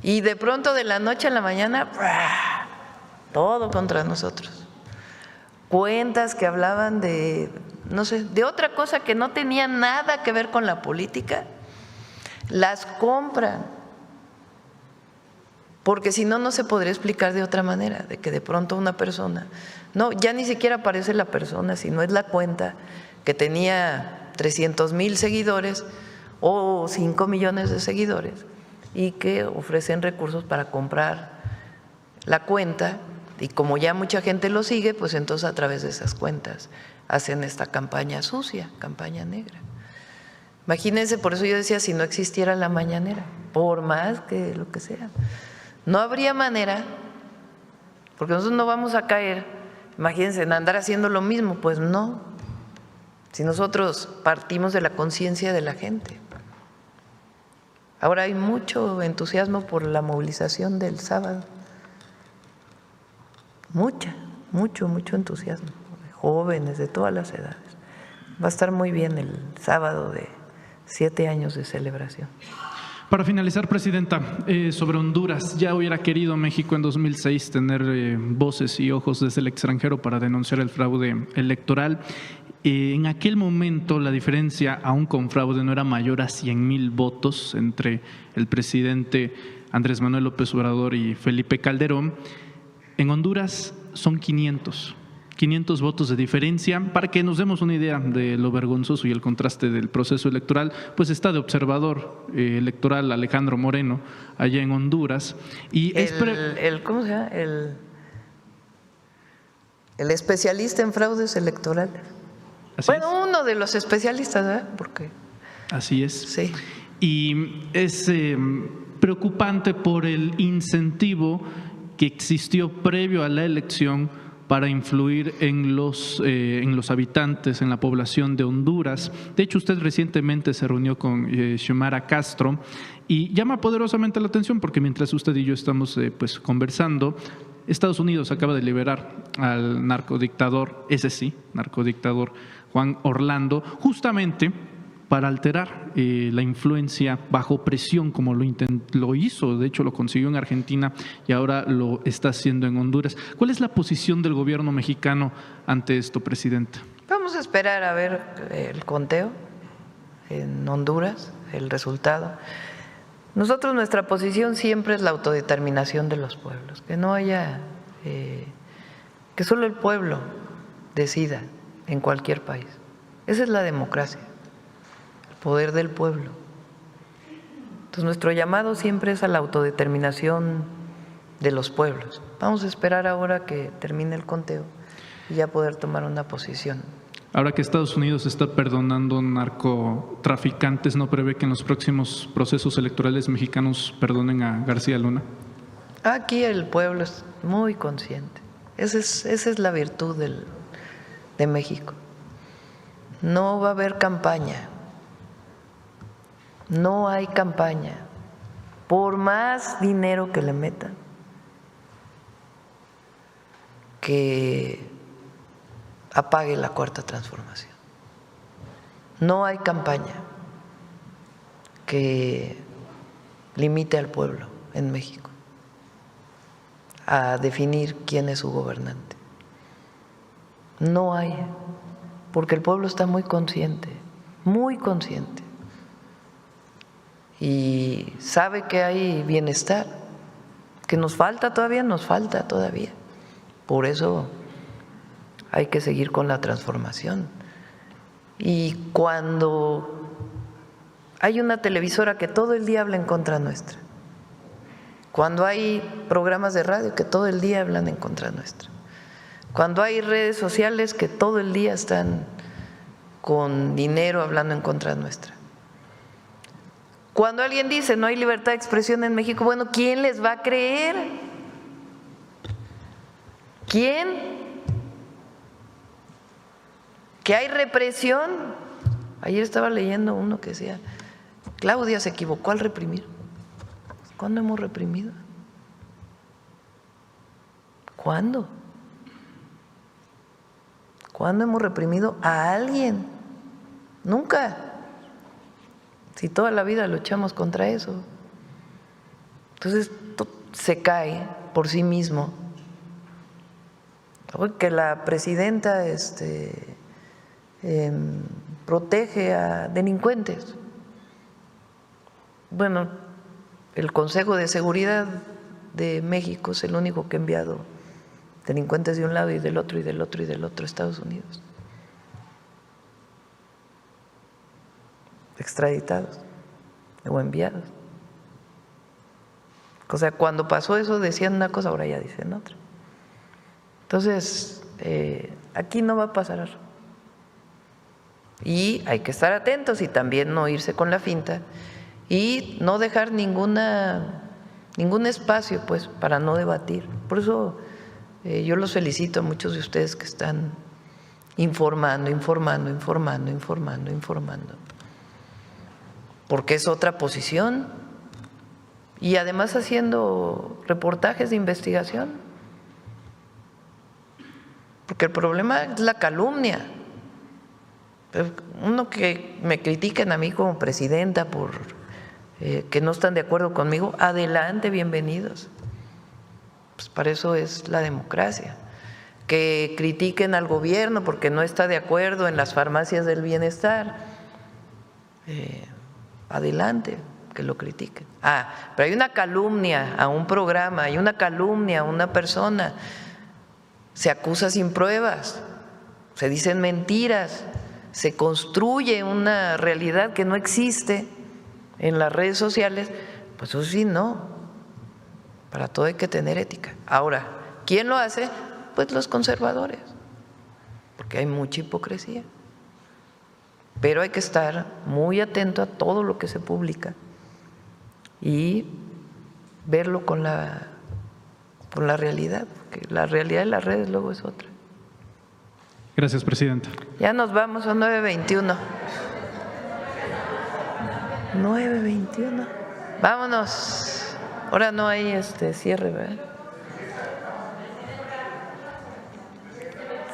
y de pronto de la noche a la mañana, todo contra nosotros. Cuentas que hablaban de, no sé, de otra cosa que no tenía nada que ver con la política, las compran, porque si no, no se podría explicar de otra manera, de que de pronto una persona, no, ya ni siquiera aparece la persona, sino es la cuenta que tenía 300,000 seguidores o 5 millones de seguidores y que ofrecen recursos para comprar la cuenta, y como ya mucha gente lo sigue, pues entonces a través de esas cuentas hacen esta campaña sucia, campaña negra. Imagínense, por eso yo decía, si no existiera la mañanera, por más que lo que sea, no habría manera, porque nosotros no vamos a caer, imagínense, en andar haciendo lo mismo, pues no, si nosotros partimos de la conciencia de la gente. Ahora hay mucho entusiasmo por la movilización del sábado, mucho entusiasmo, de jóvenes de todas las edades. Va a estar muy bien el sábado de 7 años de celebración. Para finalizar, Presidenta, sobre Honduras, ya hubiera querido México en 2006 tener voces y ojos desde el extranjero para denunciar el fraude electoral. En aquel momento la diferencia, aún con fraude, no era mayor a 100,000 votos entre el presidente Andrés Manuel López Obrador y Felipe Calderón. En Honduras son 500 votos de diferencia. Para que nos demos una idea de lo vergonzoso y el contraste del proceso electoral, pues está de observador electoral Alejandro Moreno allá en Honduras. Y ¿cómo se llama? El especialista en fraudes electorales. Bueno, uno de los especialistas, ¿verdad? Porque así es. sí. Y es preocupante por el incentivo que existió previo a la elección para influir en los habitantes, en la población de Honduras. De hecho, usted recientemente se reunió con Xiomara Castro y llama poderosamente la atención porque mientras usted y yo estamos pues conversando, Estados Unidos acaba de liberar al narcodictador, ese sí, narcodictador Juan Orlando, justamente para alterar la influencia bajo presión, como lo hizo, de hecho lo consiguió en Argentina y ahora lo está haciendo en Honduras. ¿Cuál es la posición del gobierno mexicano ante esto, presidenta? Vamos a esperar a ver el conteo en Honduras, el resultado. Nosotros, nuestra posición siempre es la autodeterminación de los pueblos, que no haya, que solo el pueblo decida en cualquier país. Esa es la democracia, el poder del pueblo. Entonces, nuestro llamado siempre es a la autodeterminación de los pueblos. Vamos a esperar ahora que termine el conteo y ya poder tomar una posición. Ahora que Estados Unidos está perdonando narcotraficantes, ¿no prevé que en los próximos procesos electorales mexicanos perdonen a García Luna? Aquí el pueblo es muy consciente. Esa es la virtud de México. No va a haber campaña. No hay campaña. Por más dinero que le metan, que apague la cuarta transformación. No hay campaña que limite al pueblo en México a definir quién es su gobernante. No hay, porque el pueblo está muy consciente y sabe que hay bienestar, que nos falta todavía. Por eso hay que seguir con la transformación. Y cuando hay una televisora que todo el día habla en contra nuestra, cuando hay programas de radio que todo el día hablan en contra nuestra, cuando hay redes sociales que todo el día están con dinero hablando en contra nuestra, cuando alguien dice no hay libertad de expresión en México, bueno, ¿quién les va a creer? ¿Quién? Que hay represión. Ayer estaba leyendo uno que decía, Claudia se equivocó al reprimir. ¿Cuándo hemos reprimido? ¿Cuándo? ¿Cuándo hemos reprimido a alguien? Nunca. Si toda la vida luchamos contra eso. Entonces se cae por sí mismo. Que la presidenta protege a delincuentes. Bueno, el Consejo de Seguridad de México es el único que ha enviado delincuentes de un lado y del otro y del otro y del otro a Estados Unidos, extraditados o enviados. O sea, cuando pasó eso decían una cosa, ahora ya dicen otra. Entonces, aquí no va a pasar. Y hay que estar atentos y también no irse con la finta y no dejar ningún espacio pues para no debatir. Por eso yo los felicito a muchos de ustedes que están informando, porque es otra posición y además haciendo reportajes de investigación, porque el problema es la calumnia. Uno que me critiquen a mí como presidenta por que no están de acuerdo conmigo, adelante, bienvenidos. Pues para eso es la democracia. que critiquen al gobierno porque no está de acuerdo en las farmacias del bienestar. Adelante, que lo critiquen. Pero hay una calumnia a un programa, hay una calumnia a una persona, se acusa sin pruebas, se dicen mentiras, se construye una realidad que no existe en las redes sociales, pues eso sí, no. Para todo hay que tener ética. Ahora, ¿quién lo hace? Pues los conservadores, porque hay mucha hipocresía. Pero hay que estar muy atento a todo lo que se publica y verlo con la realidad, porque la realidad de las redes luego es otra. Gracias, presidenta. Ya nos vamos a 9:21. 9:21. Vámonos. Ahora no hay cierre, ¿verdad?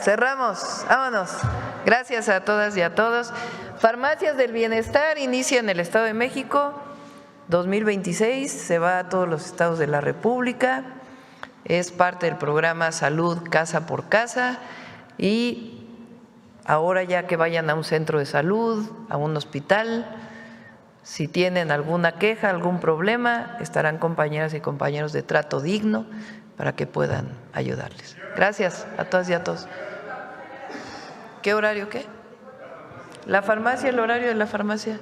Cerramos, vámonos. Gracias a todas y a todos. Farmacias del Bienestar inicia en el Estado de México 2026, se va a todos los estados de la República, es parte del programa Salud Casa por Casa y ahora ya que vayan a un centro de salud, a un hospital, si tienen alguna queja, algún problema, estarán compañeras y compañeros de Trato Digno para que puedan ayudarles. Gracias a todas y a todos. ¿Qué horario qué? ¿La farmacia, el horario de la farmacia?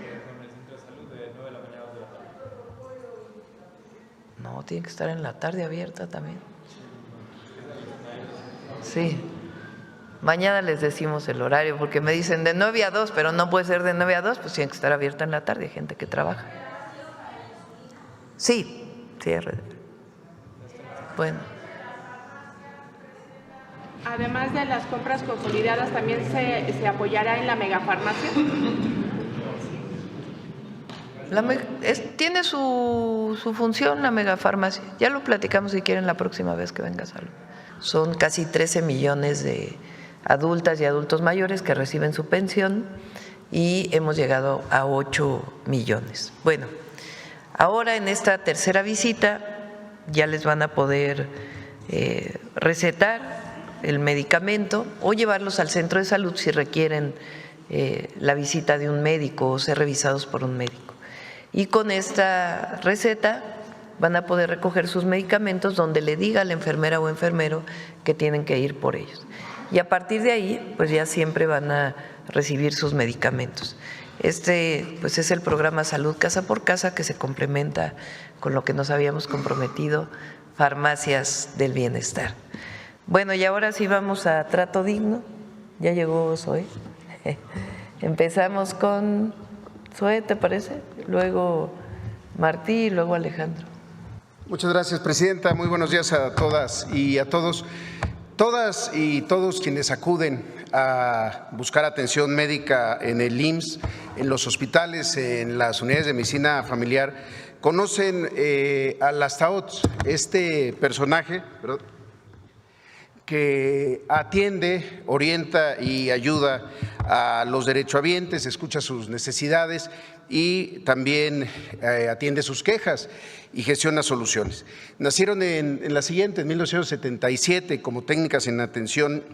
No, tiene que estar en la tarde abierta también. Sí. Mañana les decimos el horario porque me dicen de 9 a 2, pero no puede ser de 9 a 2, pues tiene que estar abierta en la tarde, hay gente que trabaja. Sí, cierre. Bueno. Además de las compras consolidadas, ¿también se apoyará en la megafarmacia? Tiene su función la megafarmacia. Ya lo platicamos si quieren la próxima vez que venga Salud. Son casi 13 millones de adultas y adultos mayores que reciben su pensión y hemos llegado a 8 millones. Bueno, ahora en esta tercera visita ya les van a poder recetar el medicamento o llevarlos al centro de salud si requieren la visita de un médico o ser revisados por un médico. Y con esta receta van a poder recoger sus medicamentos donde le diga a la enfermera o enfermero que tienen que ir por ellos. Y a partir de ahí, pues ya siempre van a recibir sus medicamentos. Pues es el programa Salud Casa por Casa que se complementa con lo que nos habíamos comprometido, Farmacias del Bienestar. Bueno, y ahora sí vamos a Trato Digno. Ya llegó Zoe. Empezamos con Zoe, ¿te parece? Luego Martí y luego Alejandro. Muchas gracias, presidenta. Muy buenos días a todas y a todos. Todas y todos quienes acuden a buscar atención médica en el IMSS, en los hospitales, en las unidades de medicina familiar, conocen al Astaots, este personaje que atiende, orienta y ayuda a los derechohabientes, escucha sus necesidades y también atiende sus quejas y gestiona soluciones. Nacieron en la siguiente, en 1977, como técnicas en atención,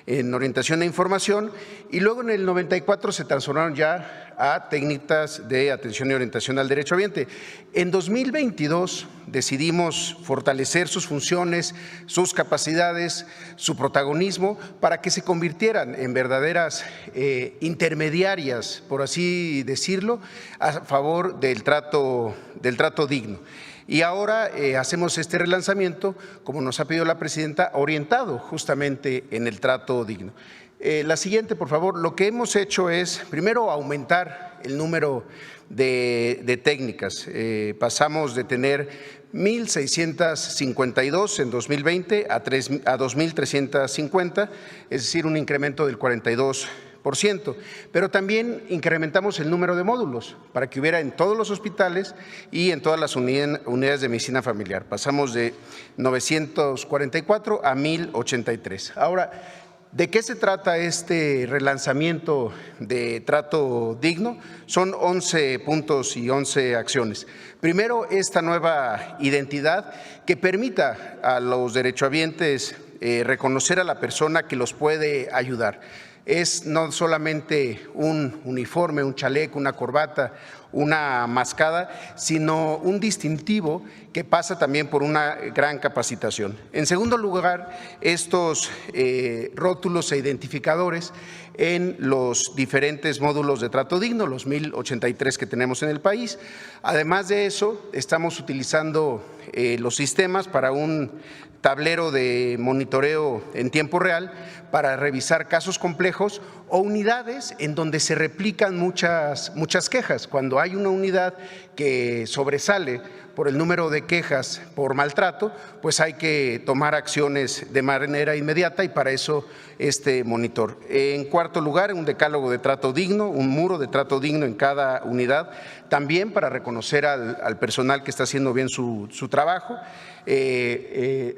en orientación e información, y luego en el 94 se transformaron ya a técnicas de atención y orientación al derechohabiente. En 2022 decidimos fortalecer sus funciones, sus capacidades, su protagonismo para que se convirtieran en verdaderas intermediarias, por así decirlo, a favor del trato digno. Y ahora hacemos este relanzamiento, como nos ha pedido la presidenta, orientado justamente en el trato digno. La siguiente, por favor. Lo que hemos hecho es, primero, aumentar el número de técnicas. Pasamos de tener 1,652 en 2020 a 2,350, es decir, un incremento del 42%. Pero también incrementamos el número de módulos para que hubiera en todos los hospitales y en todas las unidades de medicina familiar. Pasamos de 944 a 1,083. Ahora, ¿de qué se trata este relanzamiento de trato digno? Son 11 puntos y 11 acciones. Primero, esta nueva identidad que permita a los derechohabientes reconocer a la persona que los puede ayudar. Es no solamente un uniforme, un chaleco, una corbata, una mascada, sino un distintivo que pasa también por una gran capacitación. En segundo lugar, estos rótulos e identificadores en los diferentes módulos de trato digno, los 1083 que tenemos en el país. Además de eso, estamos utilizando los sistemas para un tablero de monitoreo en tiempo real para revisar casos complejos o unidades en donde se replican muchas quejas. Cuando hay una unidad que sobresale por el número de quejas por maltrato, pues hay que tomar acciones de manera inmediata y para eso este monitor. En cuarto lugar, un decálogo de trato digno, un muro de trato digno en cada unidad, también para reconocer al personal que está haciendo bien su trabajo.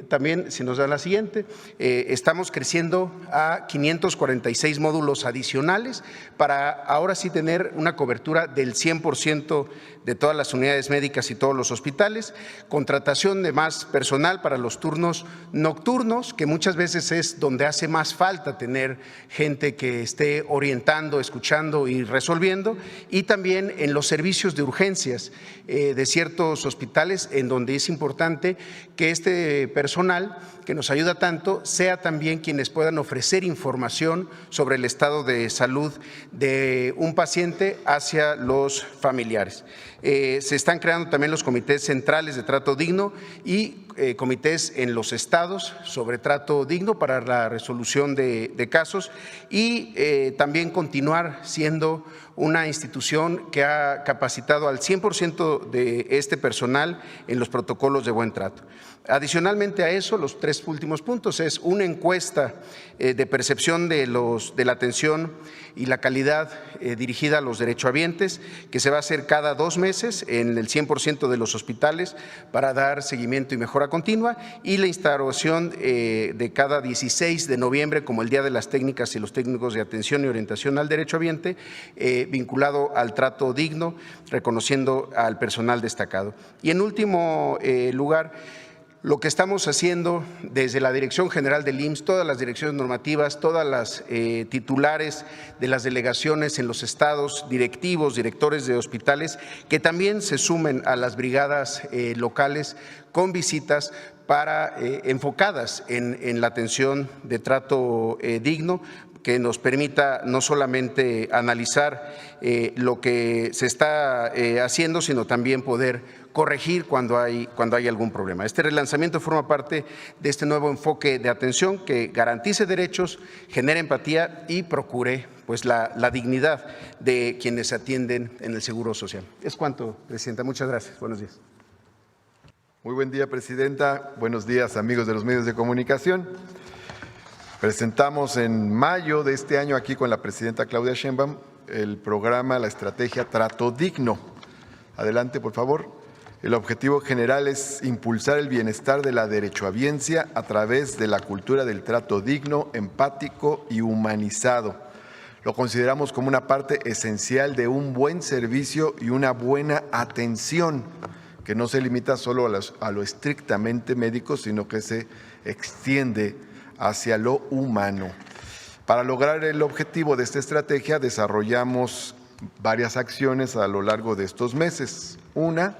También, si nos da la siguiente, estamos creciendo a 546 módulos adicionales para ahora sí tener una cobertura del 100% de todas las unidades médicas y todos los hospitales, contratación de más personal para los turnos nocturnos, que muchas veces es donde hace más falta tener gente que esté orientando, escuchando y resolviendo, y también en los servicios de urgencias de ciertos hospitales en donde es importante que este personal que nos ayuda tanto sea también quienes puedan ofrecer información sobre el estado de salud de un paciente hacia los familiares. Se están creando también los comités centrales de trato digno y comités en los estados sobre trato digno para la resolución de casos y también continuar siendo una institución que ha capacitado al 100% de este personal en los protocolos de buen trato. Adicionalmente a eso, los tres últimos puntos es una encuesta de percepción de la atención y la calidad dirigida a los derechohabientes que se va a hacer cada 2 meses en el 100% de los hospitales para dar seguimiento y mejora continua, y la instauración de cada 16 de noviembre como el Día de las Técnicas y los Técnicos de Atención y Orientación al Derechohabiente vinculado al trato digno, reconociendo al personal destacado. Y en último lugar, lo que estamos haciendo desde la Dirección General del IMSS, todas las direcciones normativas, todas las titulares de las delegaciones en los estados, directivos, directores de hospitales, que también se sumen a las brigadas locales con visitas enfocadas en la atención de trato digno, que nos permita no solamente analizar lo que se está haciendo, sino también poder corregir cuando hay algún problema. Este relanzamiento forma parte de este nuevo enfoque de atención que garantice derechos, genere empatía y procure pues la dignidad de quienes se atienden en el Seguro Social. Es cuanto, Presidenta. Muchas gracias. Buenos días. Muy buen día, Presidenta. Buenos días, amigos de los medios de comunicación. Presentamos en mayo de este año aquí con la Presidenta Claudia Sheinbaum el programa, la estrategia Trato Digno. Adelante, por favor. El objetivo general es impulsar el bienestar de la derechohabiencia a través de la cultura del trato digno, empático y humanizado. Lo consideramos como una parte esencial de un buen servicio y una buena atención, que no se limita solo a lo estrictamente médico, sino que se extiende hacia lo humano. Para lograr el objetivo de esta estrategia, desarrollamos varias acciones a lo largo de estos meses. Una,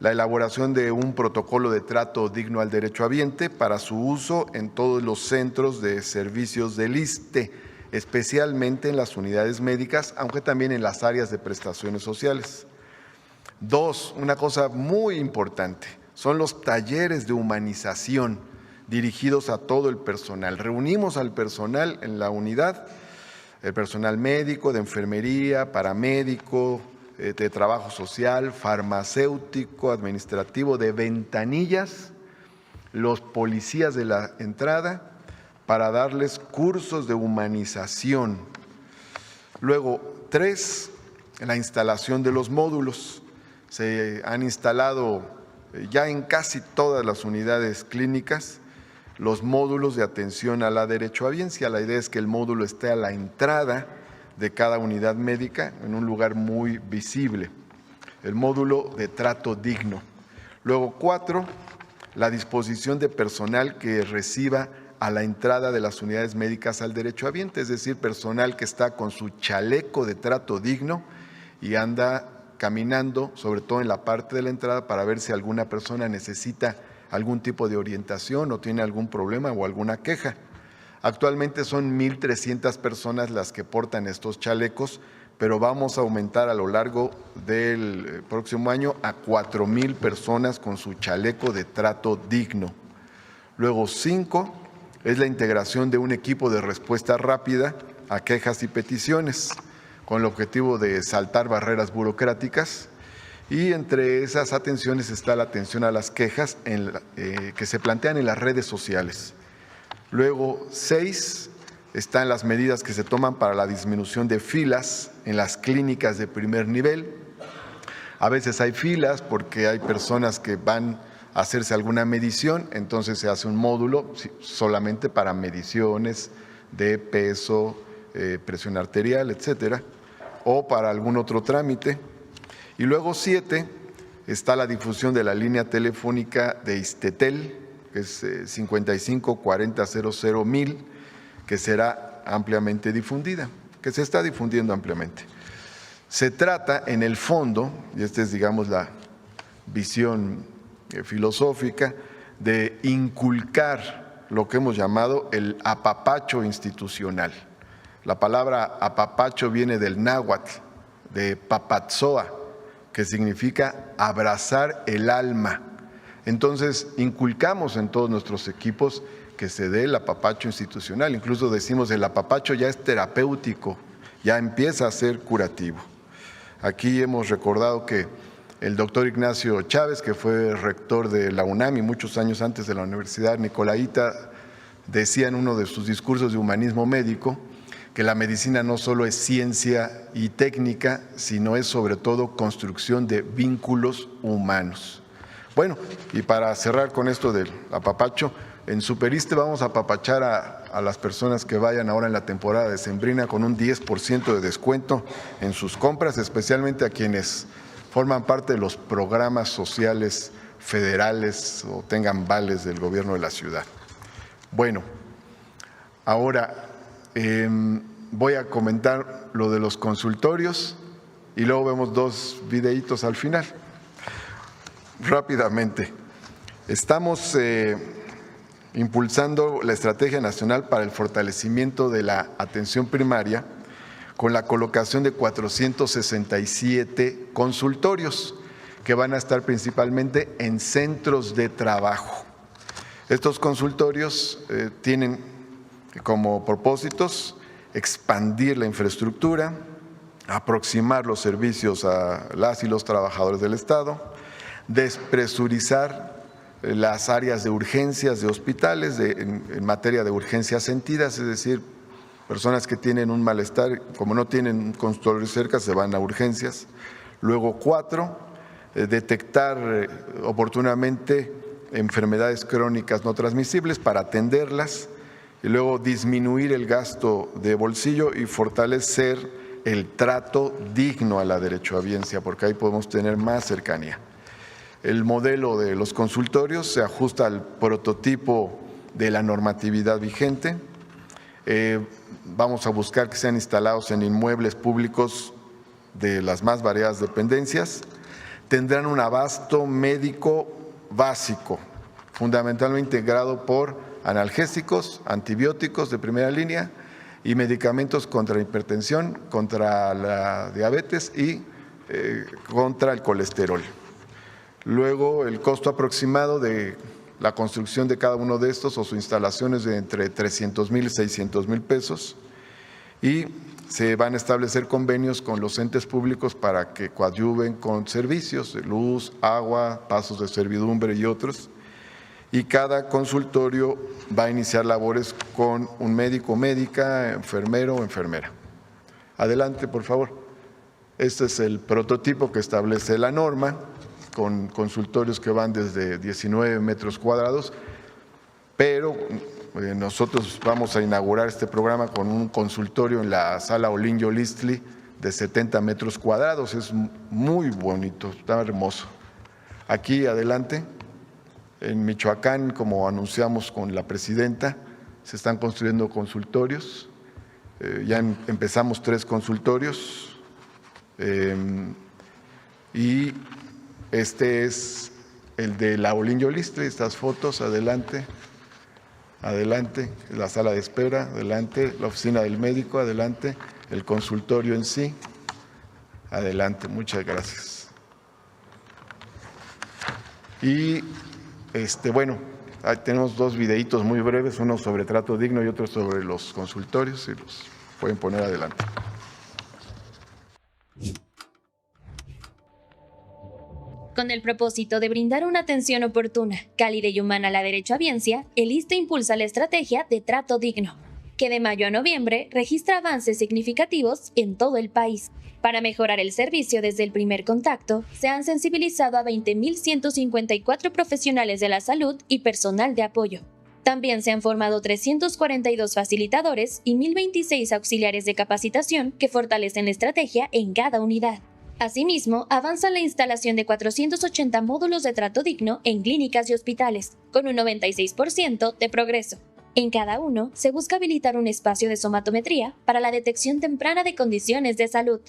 la elaboración de un protocolo de trato digno al derechohabiente para su uso en todos los centros de servicios del ISSSTE, especialmente en las unidades médicas, aunque también en las áreas de prestaciones sociales. Dos, una cosa muy importante, son los talleres de humanización dirigidos a todo el personal. Reunimos al personal en la unidad, el personal médico, de enfermería, paramédico, de trabajo social, farmacéutico, administrativo, de ventanillas, los policías de la entrada, para darles cursos de humanización. Luego, 3, la instalación de los módulos. Se han instalado ya en casi todas las unidades clínicas los módulos de atención a la derechohabiencia. La idea es que el módulo esté a la entrada de cada unidad médica en un lugar muy visible. El módulo de trato digno. Luego, 4, la disposición de personal que reciba a la entrada de las unidades médicas al derechohabiente, es decir, personal que está con su chaleco de trato digno y anda caminando, sobre todo en la parte de la entrada, para ver si alguna persona necesita algún tipo de orientación o tiene algún problema o alguna queja. Actualmente son 1,300 personas las que portan estos chalecos, pero vamos a aumentar a lo largo del próximo año a 4,000 personas con su chaleco de trato digno. Luego 5 es la integración de un equipo de respuesta rápida a quejas y peticiones, con el objetivo de saltar barreras burocráticas. Y entre esas atenciones está la atención a las quejas que se plantean en las redes sociales. Luego 6 están las medidas que se toman para la disminución de filas en las clínicas de primer nivel. A veces hay filas porque hay personas que van a hacerse alguna medición, entonces se hace un módulo solamente para mediciones de peso, presión arterial, etcétera, o para algún otro trámite. Y luego 7 está la difusión de la línea telefónica de Istetel, que es 55 40 00 1000, que será ampliamente difundida, que se está difundiendo ampliamente. Se trata en el fondo, y esta es digamos la visión filosófica, de inculcar lo que hemos llamado el apapacho institucional. La palabra apapacho viene del náhuatl, de papatzoa, que significa abrazar el alma. Entonces, inculcamos en todos nuestros equipos que se dé el apapacho institucional. Incluso decimos el apapacho ya es terapéutico, ya empieza a ser curativo. Aquí hemos recordado que el doctor Ignacio Chávez, que fue rector de la UNAM y muchos años antes de la Universidad Nicolaita, decía en uno de sus discursos de humanismo médico que la medicina no solo es ciencia y técnica, sino es sobre todo construcción de vínculos humanos. Bueno, y para cerrar con esto del apapacho, en Superiste vamos a apapachar a las personas que vayan ahora en la temporada decembrina con un 10% de descuento en sus compras, especialmente a quienes forman parte de los programas sociales federales o tengan vales del gobierno de la ciudad. Bueno, ahora voy a comentar lo de los consultorios y luego vemos 2 videitos al final. Rápidamente, estamos impulsando la Estrategia Nacional para el Fortalecimiento de la Atención Primaria con la colocación de 467 consultorios que van a estar principalmente en centros de trabajo. Estos consultorios tienen como propósitos expandir la infraestructura, aproximar los servicios a las y los trabajadores del Estado, despresurizar las áreas de urgencias de hospitales en materia de urgencias sentidas, es decir, personas que tienen un malestar, como no tienen un consultorio cerca, se van a urgencias. Luego 4, detectar oportunamente enfermedades crónicas no transmisibles para atenderlas, y luego disminuir el gasto de bolsillo y fortalecer el trato digno a la derechohabiencia, porque ahí podemos tener más cercanía. El modelo de los consultorios se ajusta al prototipo de la normatividad vigente. Vamos a buscar que sean instalados en inmuebles públicos de las más variadas dependencias. Tendrán un abasto médico básico, fundamentalmente integrado por analgésicos, antibióticos de primera línea y medicamentos contra la hipertensión, contra la diabetes y contra el colesterol. Luego, el costo aproximado de la construcción de cada uno de estos o su instalación es de entre 300,000 y 600,000 pesos, y se van a establecer convenios con los entes públicos para que coadyuven con servicios de luz, agua, pasos de servidumbre y otros. Y cada consultorio va a iniciar labores con un médico, médica, enfermero o enfermera. Adelante, por favor. Este es el prototipo que establece la norma, con consultorios que van desde 19 metros cuadrados, pero nosotros vamos a inaugurar este programa con un consultorio en la sala Olinjo Listli de 70 metros cuadrados. Es muy bonito, está hermoso. Aquí adelante, en Michoacán, como anunciamos con la presidenta, se están construyendo consultorios. Ya empezamos 3 consultorios y este es el de la Oliniolistre. Estas fotos, adelante, la sala de espera, adelante, la oficina del médico, adelante, el consultorio en sí, adelante. Muchas gracias. Y bueno, ahí tenemos 2 videitos muy breves, uno sobre trato digno y otro sobre los consultorios, si los pueden poner adelante. Con el propósito de brindar una atención oportuna, cálida y humana a la derechohabiencia, el ISSSTE impulsa la estrategia de trato digno, que de mayo a noviembre registra avances significativos en todo el país. Para mejorar el servicio desde el primer contacto, se han sensibilizado a 20.154 profesionales de la salud y personal de apoyo. También se han formado 342 facilitadores y 1.026 auxiliares de capacitación que fortalecen la estrategia en cada unidad. Asimismo, avanza la instalación de 480 módulos de trato digno en clínicas y hospitales, con un 96% de progreso. En cada uno, se busca habilitar un espacio de somatometría para la detección temprana de condiciones de salud.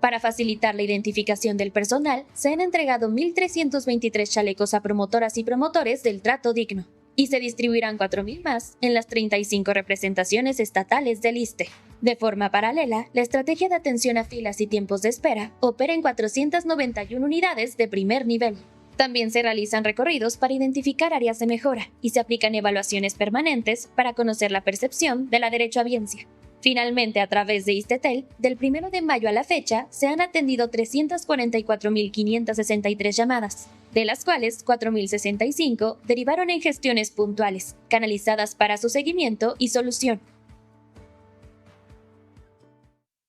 Para facilitar la identificación del personal, se han entregado 1.323 chalecos a promotoras y promotores del trato digno, y se distribuirán 4.000 más en las 35 representaciones estatales del ISSSTE. De forma paralela, la estrategia de atención a filas y tiempos de espera opera en 491 unidades de primer nivel. También se realizan recorridos para identificar áreas de mejora y se aplican evaluaciones permanentes para conocer la percepción de la derechohabiencia. Finalmente, a través de ISSSTETEL, del 1 de mayo a la fecha, se han atendido 344.563 llamadas, de las cuales 4.065 derivaron en gestiones puntuales, canalizadas para su seguimiento y solución.